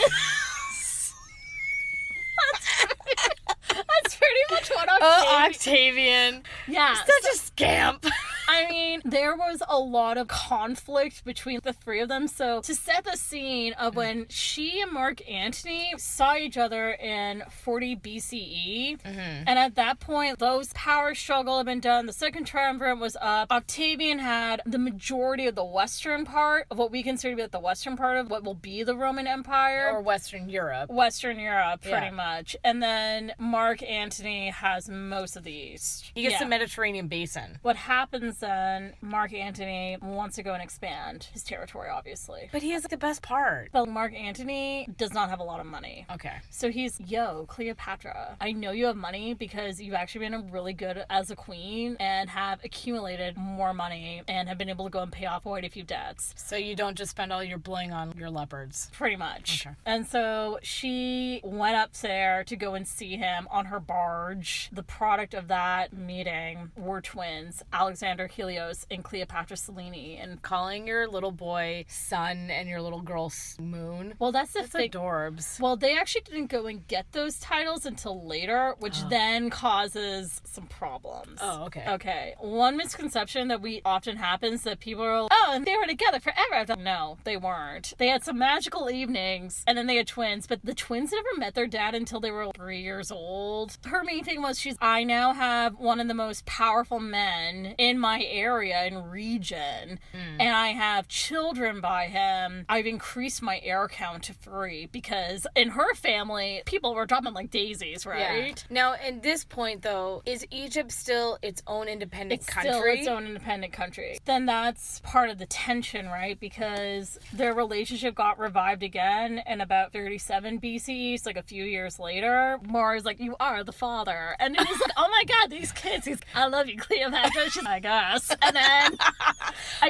That's pretty much what Octavian... Oh, Octavian. Yeah. Such a scamp. I mean, there was a lot of conflict between the three of them. So to set the scene of when she and Mark Antony saw each other in 40 BCE, and at that point, those power struggle had been done. The second triumvirate was up. Octavian had the majority of the western part of what we consider to be the western part of what will be the Roman Empire. Or Western Europe. Western Europe, pretty much. And then Mark Antony has most of the East. He gets the Mediterranean basin. What happens then, Mark Antony wants to go and expand his territory, obviously. But he has the best part. But Mark Antony does not have a lot of money. Okay. So he's, yo, Cleopatra, I know you have money because you've actually been really good as a queen and have accumulated more money and have been able to go and pay off quite a few debts. So you don't just spend all your bling on your leopards. Pretty much. Okay. And so she went up there to go and see him on her barge. The product of that meeting were twins, Alexander Alexander Helios and Cleopatra Selene. And calling your little boy sun and your little girl moon. Well, that's the thing. Adorbs. Well, they actually didn't go and get those titles until later, which then causes some problems. Oh, okay. Okay. One misconception that often happens that people are like, oh, and they were together forever. No, they weren't. They had some magical evenings, and then they had twins, but the twins never met their dad until they were 3 years old. Her main thing was I now have one of the most powerful men in my area and region, and I have children by him. I've increased my heir count to 3 because in her family, people were dropping like daisies, right? Yeah. Now, at this point, though, is Egypt still its own independent country? It's still its own independent country. Then that's part of the tension, right? Because their relationship got revived again in about 37 BCE, so like a few years later. Mars like, you are the father. And it was like, oh my god, these kids. He's, I love you, Cleopatra. She's like, I guess. And then...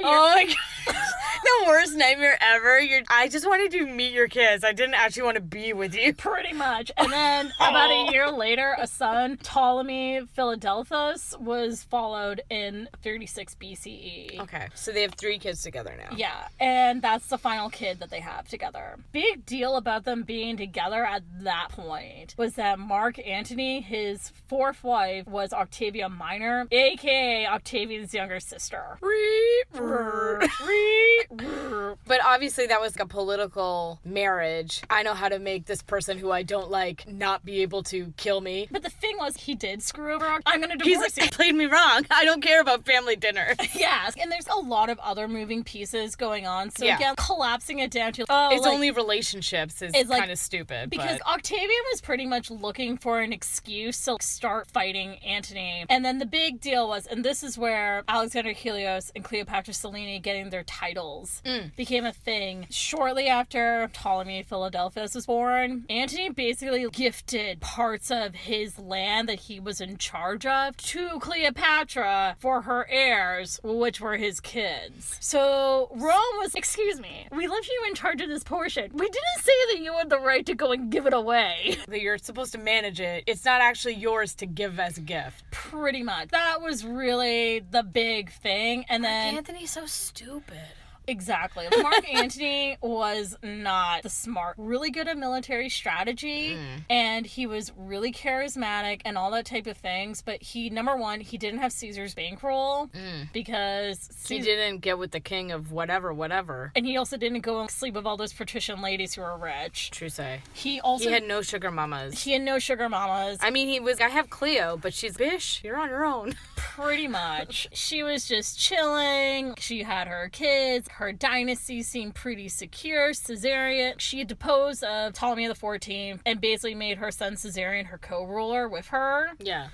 oh my god. The worst nightmare ever. I just wanted to meet your kids. I didn't actually want to be with you. Pretty much. And then about a year later, a son, Ptolemy Philadelphus, was followed in 36 BCE. Okay. So they have 3 kids together now. Yeah. And that's the final kid that they have together. Big deal about them being together at that point was that Mark Antony, his 4th wife, was Octavia Minor, aka Octavian's younger sister. But obviously that was like a political marriage. I know how to make this person who I don't like not be able to kill me. But the thing was, he did screw over. I'm gonna divorce you. He played me wrong. I don't care about family dinner. Yes, and there's a lot of other moving pieces going on. So again, collapsing it down to it's only relationships is kind of stupid. Because Octavian was pretty much looking for an excuse to start fighting Antony. And then the big deal was, and this is where Alexander Helios and Cleopatra Selene getting their titles became a thing. Shortly after Ptolemy Philadelphus was born, Antony basically gifted parts of his land that he was in charge of to Cleopatra for her heirs, which were his kids. So Rome was, excuse me, we left you in charge of this portion. We didn't say that you had the right to go and give it away. That you're supposed to manage it. It's not actually yours to give as a gift. Pretty much. That was really the big thing. And then Anthony's so stupid. Exactly. Mark Antony was not the smart, really good at military strategy, and he was really charismatic and all that type of things, but number one, he didn't have Caesar's bankroll because he didn't get with the king of whatever. And he also didn't go and sleep with all those patrician ladies who were rich. True say. He had no sugar mamas. I mean, I have Cleo, but she's bish. You're on your own. Pretty much. She was just chilling. She had her kids. Her dynasty seemed pretty secure. Caesarion, she had deposed of Ptolemy XIV and basically made her son Caesarion her co-ruler with her. Yeah.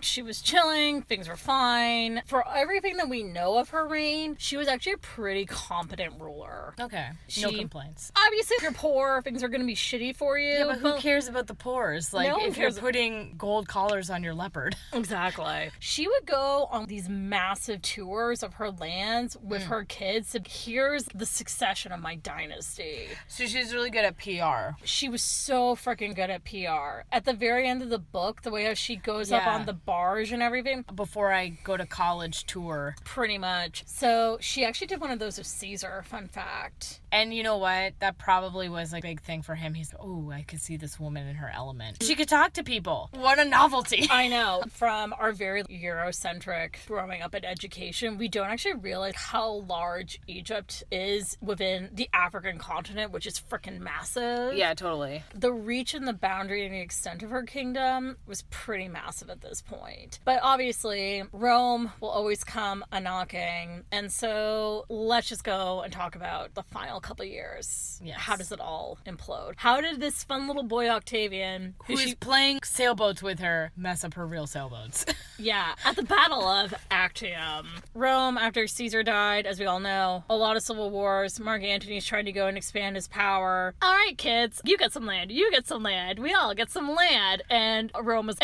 She was chilling. Things were fine. For everything that we know of her reign, she was actually a pretty competent ruler. Okay. No complaints. Obviously, if you're poor, things are going to be shitty for you. Yeah, but who cares about the poors? Like, if you're putting gold collars on your leopard. Exactly. She would go on these massive tours of her lands with her kids to here's the succession of my dynasty. So she's really good at PR. She was so freaking good at PR. At the very end of the book, the way how she goes up on the barge and everything. Before I go to college tour. Pretty much. So she actually did one of those with Caesar, fun fact. And you know what? That probably was a big thing for him. He's, I could see this woman in her element. She could talk to people. What a novelty. I know. From our very Eurocentric growing up in education, we don't actually realize how large Egypt is within the African continent, which is freaking massive. Yeah, totally. The reach and the boundary and the extent of her kingdom was pretty massive at this point. But obviously, Rome will always come a-knocking. And so let's just go and talk about the final couple of years. Yes. How does it all implode? How did this fun little boy Octavian, who's playing sailboats with her, mess up her real sailboats? Yeah, at the Battle of Actium. Rome, after Caesar died, as we all know, a lot of civil wars. Mark Antony's trying to go and expand his power. All right, kids, you get some land. You get some land. We all get some land. And Rome was,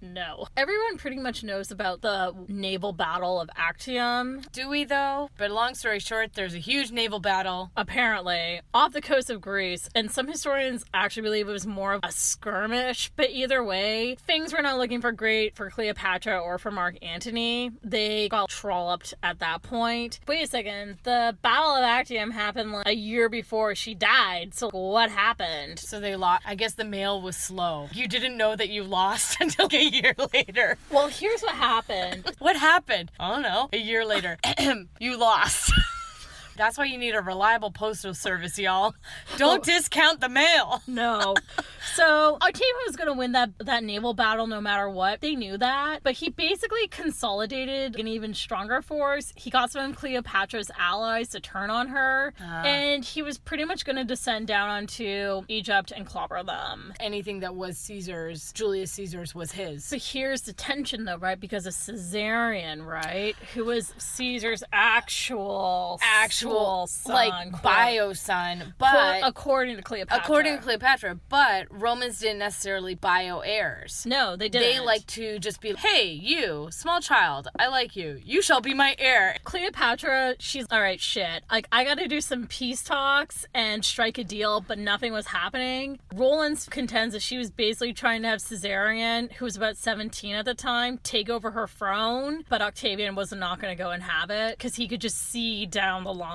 no. Everyone pretty much knows about the naval battle of Actium. Do we, though? But long story short, there's a huge naval battle. Apparently, off the coast of Greece. And some historians actually believe it was more of a skirmish. But either way, things were not looking for great for Cleopatra or for Mark Antony. Antony, they got trolloped at that point. Wait a second, the Battle of Actium happened like a year before she died, so what happened? So they lost. I guess the mail was slow. You didn't know that you lost until a year later. Well, here's what happened. What happened? I don't know. A year later, you lost. That's why you need a reliable postal service, y'all. Don't discount the mail. No. So Octavian was going to win that naval battle no matter what. They knew that. But he basically consolidated an even stronger force. He got some of Cleopatra's allies to turn on her. And he was pretty much going to descend down onto Egypt and clobber them. Anything that was Caesar's, Julius Caesar's, was his. So here's the tension, though, right? Because of Caesarion, right? Who was Caesar's actual son, like bio son, but according to Cleopatra. But Romans didn't necessarily bio heirs. No, they didn't. They like to just be, hey, you, small child, I like you. You shall be my heir. Cleopatra, she's all right. Shit, like I got to do some peace talks and strike a deal, but nothing was happening. Roland contends that she was basically trying to have Caesarion, who was about 17 at the time, take over her throne, but Octavian was not going to go and have it because he could just see down the line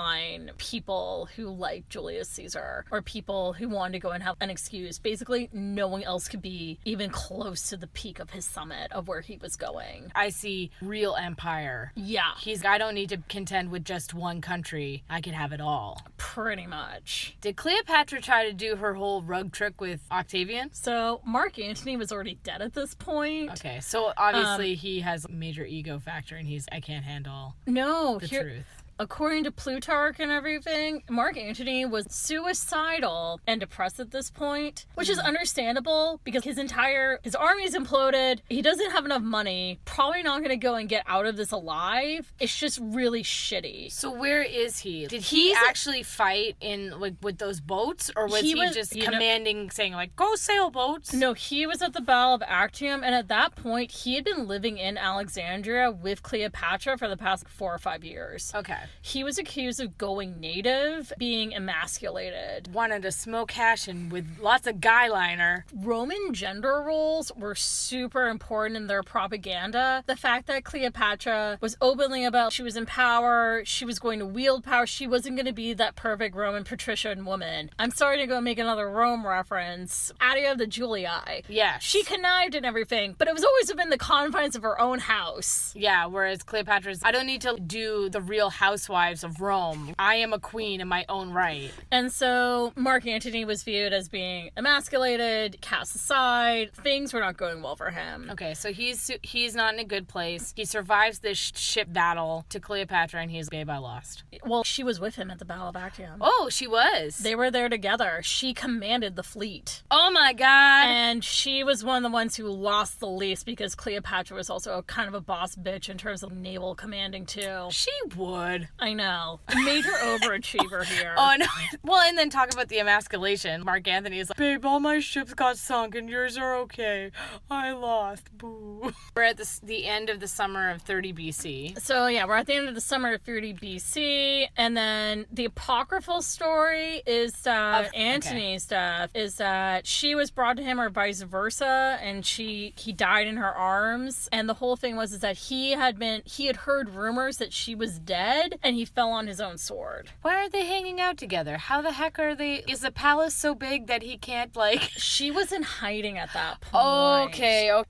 people who liked Julius Caesar or people who wanted to go and have an excuse. Basically, no one else could be even close to the peak of his summit of where he was going. I see real empire. Yeah. I don't need to contend with just one country. I could have it all. Pretty much. Did Cleopatra try to do her whole rug trick with Octavian? So Mark Antony was already dead at this point. Okay, so obviously he has a major ego factor and I can't handle the truth. According to Plutarch and everything, Mark Antony was suicidal and depressed at this point, which is understandable because his army's imploded. He doesn't have enough money. Probably not going to go and get out of this alive. It's just really shitty. So where is he? Did he actually fight in with those boats, or was he just commanding, saying like, "Go sail boats"? No, he was at the Battle of Actium, and at that point, he had been living in Alexandria with Cleopatra for the past 4 or 5 years. Okay. He was accused of going native, being emasculated. Wanted to smoke hash and with lots of guy liner. Roman gender roles were super important in their propaganda. The fact that Cleopatra was openly about she was in power, she was going to wield power, she wasn't going to be that perfect Roman patrician woman. I'm sorry to go make another Rome reference. Adia the Julii. Yes. She connived and everything, but it was always within the confines of her own house. Yeah, whereas Cleopatra's, I don't need to do the real housewives of Rome. I am a queen in my own right. And so Mark Antony was viewed as being emasculated, cast aside. Things were not going well for him. Okay, so he's not in a good place. He survives this ship battle to Cleopatra and he's, babe, I lost. Well, she was with him at the Battle of Actium. Oh, she was? They were there together. She commanded the fleet. Oh my God. And she was one of the ones who lost the least because Cleopatra was also kind of a boss bitch in terms of naval commanding too. She would. I know. Major overachiever here. Oh, no. Well, and then talk about the emasculation. Mark Antony is like, babe, all my ships got sunk and yours are okay. I lost. Boo. We're at the end of the summer of 30 BC. So, yeah, we're at the end of the summer of 30 BC. And then the apocryphal story is that Antony's death is that she was brought to him or vice versa. And he died in her arms. And the whole thing was that he had heard rumors that she was dead. And he fell on his own sword. Why are they hanging out together? How the heck are they? Is the palace so big that he can't, like... She was in hiding at that point. Okay.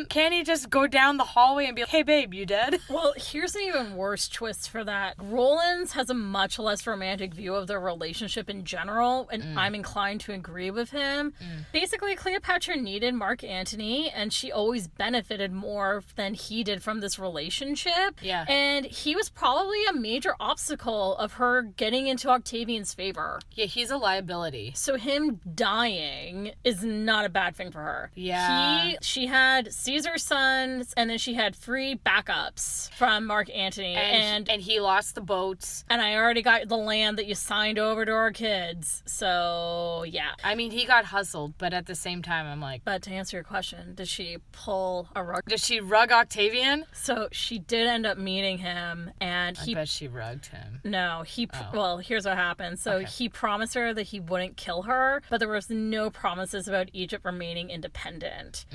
Can he just go down the hallway and be like, hey, babe, you dead? Well, here's an even worse twist for that. Rollins has a much less romantic view of their relationship in general, and I'm inclined to agree with him. Basically, Cleopatra needed Mark Antony, and she always benefited more than he did from this relationship. Yeah. And he was probably a major obstacle of her getting into Octavian's favor. Yeah, he's a liability. So him dying is not a bad thing for her. Yeah. She had Caesar's sons, and then she had 3 backups from Mark Antony. And he lost the boats. And I already got the land that you signed over to our kids. So, yeah. I mean, he got hustled, but at the same time, I'm like... But to answer your question, did she pull a rug? Did she rug Octavian? So she did end up meeting him, and I bet she she rugged him. No, well, here's what happened. So he promised her that he wouldn't kill her, but there was no promises about Egypt remaining independent.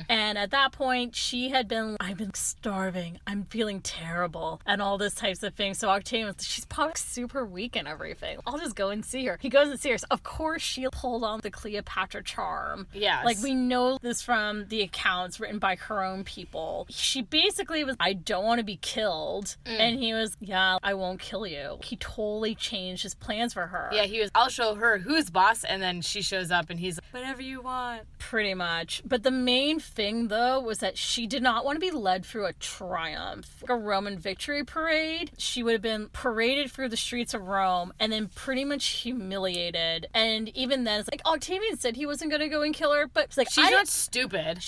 And at that point, she had been, I've been starving, I'm feeling terrible, and all this types of things. So Octavian, she's probably super weak and everything. I'll just go and see her. He goes and sees her. So of course, she pulled on the Cleopatra charm. Yes. Like, we know this from the accounts written by her own people. She basically was, I don't want to be killed. And he was, yeah, I won't kill you. He totally changed his plans for her. Yeah, he was, I'll show her who's boss, and then she shows up and he's like, whatever you want. Pretty much. But the main thing, though, was that she did not want to be led through a triumph, like a Roman victory parade. She would have been paraded through the streets of Rome and then pretty much humiliated. And even then, it's like, Octavian said he wasn't going to go and kill her, but it's like, she's not stupid.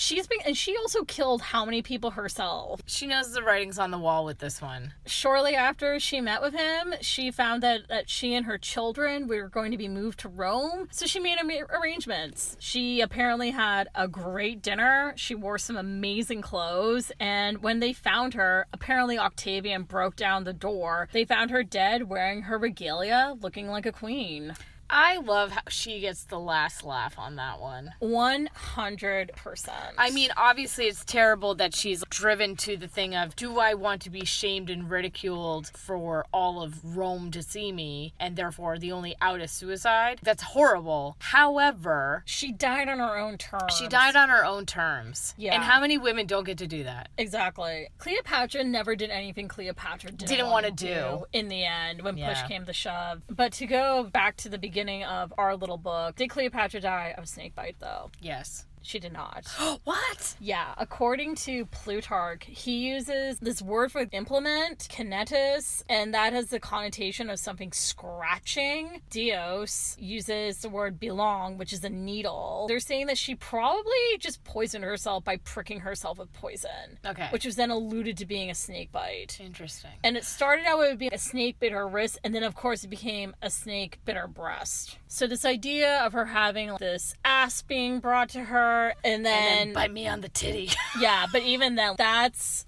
And she also killed how many people herself? She knows the writing's on the wall with this one. Shortly after she met with him, she found that she and her children were going to be moved to Rome, so she made arrangements. She apparently had a great dinner. She wore some amazing clothes, and when they found her, apparently Octavian broke down the door. They found her dead, wearing her regalia, looking like a queen. I love how she gets the last laugh on that one. 100%. I mean, obviously it's terrible that she's driven to the thing of, do I want to be shamed and ridiculed for all of Rome to see me, and therefore the only out is suicide? That's horrible. However, she died on her own terms. She died on her own terms. Yeah. And how many women don't get to do that? Exactly. Cleopatra never did anything Cleopatra didn't want to do in the end when push came to shove. But to go back to the beginning of our little book, did Cleopatra die of snakebite, though? Yes. She did not. What? Yeah, according to Plutarch, he uses this word for implement, kinetis, and that has the connotation of something scratching. Dios uses the word belong, which is a needle. They're saying that she probably just poisoned herself by pricking herself with poison. Okay. Which was then alluded to being a snake bite. Interesting. And it started out with being a snake bit her wrist, and then of course it became a snake bit her breast. So this idea of her having this ass being brought to her, and then bite me on the titty. Yeah, but even then, that's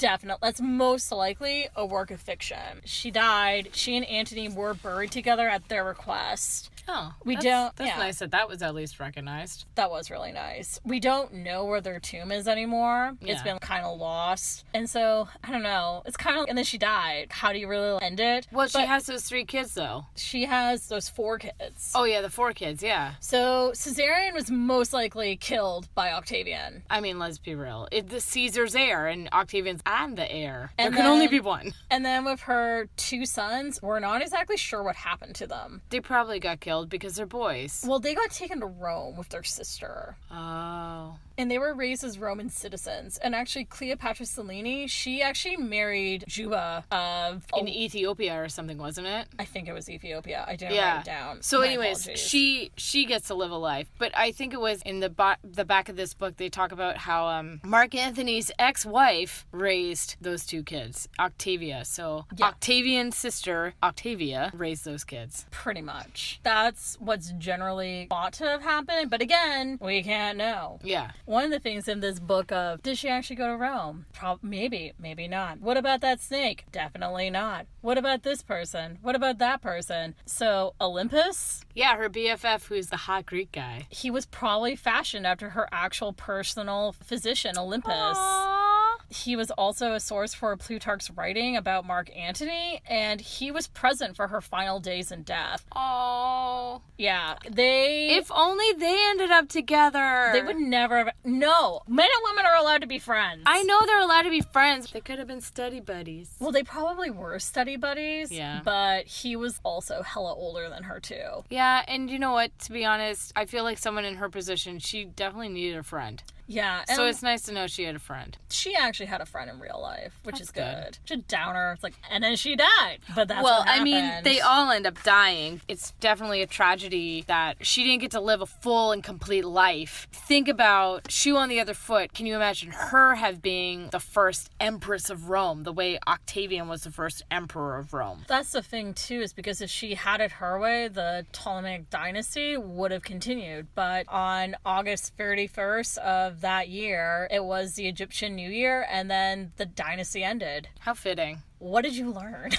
most likely a work of fiction. She died. She and Antony were buried together at their request. Oh, that's nice that was at least recognized. That was really nice. We don't know where their tomb is anymore. Yeah. It's been kind of lost. And so, I don't know. It's kind of, and then she died. How do you really end it? Well, she has those 3 kids, though. She has those 4 kids. Oh, yeah, the 4 kids, yeah. So, Caesarion was most likely killed by Octavian. I mean, let's be real. The Caesar's heir, and Octavian's and the heir. There can only be one. And then with her 2 sons, we're not exactly sure what happened to them. They probably got killed because they're boys. Well, they got taken to Rome with their sister. Oh. And they were raised as Roman citizens. And actually, Cleopatra Selene, she actually married Juba of... In Ethiopia or something, wasn't it? I think it was Ethiopia. I didn't write it down. So anyways, she gets to live a life. But I think it was in the back of this book, they talk about how Mark Antony's ex-wife raised those 2 kids, Octavia. So Octavian's sister, Octavia, raised those kids. Pretty much. That's what's generally thought to have happened. But again, we can't know. Yeah. One of the things in this book of, did she actually go to Rome? Maybe, maybe not. What about that snake? Definitely not. What about this person? What about that person? So, Olympus? Yeah, her BFF, who's the hot Greek guy. He was probably fashioned after her actual personal physician, Olympus. Aww. He was also a source for Plutarch's writing about Mark Antony, and he was present for her final days and death. Oh. Yeah, If only they ended up together. They would never have... No, men and women are allowed to be friends. I know they're allowed to be friends. They could have been study buddies. Well, they probably were study buddies. Yeah. But he was also hella older than her, too. Yeah, and you know what? To be honest, I feel like someone in her position, she definitely needed a friend. Yeah. So it's nice to know she had a friend. She actually had a friend in real life, which is good. Just a downer. It's like, and then she died. But that's what happened. I mean, they all end up dying. It's definitely a tragedy that she didn't get to live a full and complete life. Think about, shoe on the other foot, can you imagine her being the first empress of Rome, the way Octavian was the first emperor of Rome? That's the thing, too, is because if she had it her way, the Ptolemaic dynasty would have continued. But on August 31st of that year, it was the Egyptian New Year, and then the dynasty ended. How fitting. what did you learn?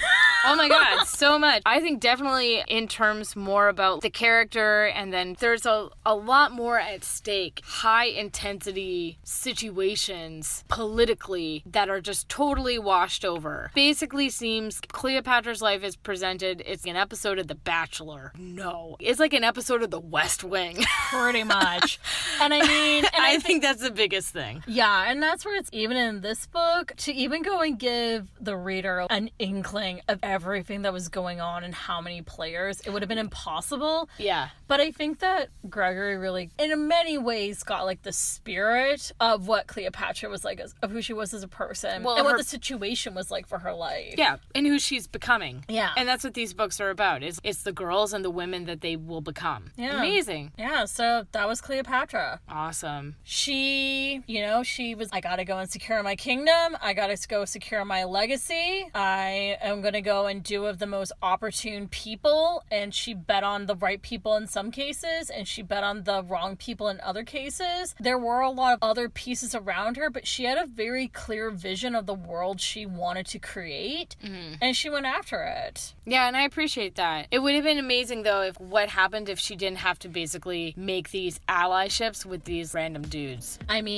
Oh my God, so much. I think definitely in terms more about the character, and then there's a lot more at stake. High intensity situations politically that are just totally washed over. Basically seems Cleopatra's life is presented, it's an episode of The Bachelor. No. It's like an episode of The West Wing. Pretty much. And I mean... And I think that's the biggest thing. Yeah, and that's where it's even in this book, to even go and give the reader an inkling of everything that was going on and how many players, it would have been impossible. Yeah. But I think that Gregory really, in many ways, got like the spirit of what Cleopatra was like, of who she was as a person, and what the situation was like for her life. Yeah, and who she's becoming. Yeah. And that's what these books are about, is it's the girls and the women that they will become. Yeah. Amazing. Yeah, so that was Cleopatra. Awesome. She, she was, I gotta go and secure my kingdom. I gotta go secure my legacy. I am gonna go and do of the most opportune people. And she bet on the right people in some cases, and she bet on the wrong people in other cases. There were a lot of other pieces around her, but she had a very clear vision of the world she wanted to create, and she went after it. Yeah, and I appreciate that. It would have been amazing, though, if what happened if she didn't have to basically make these allyships with these random dudes. I mean,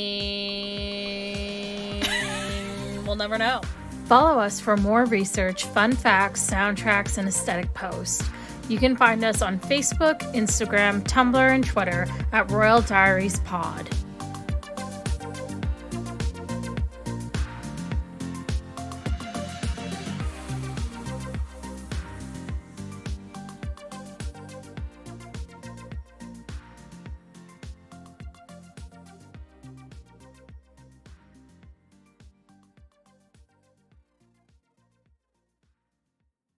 we'll never know. Follow us for more research, fun facts, soundtracks, and aesthetic posts. You can find us on Facebook, Instagram, Tumblr, and Twitter at Royal Diaries Pod.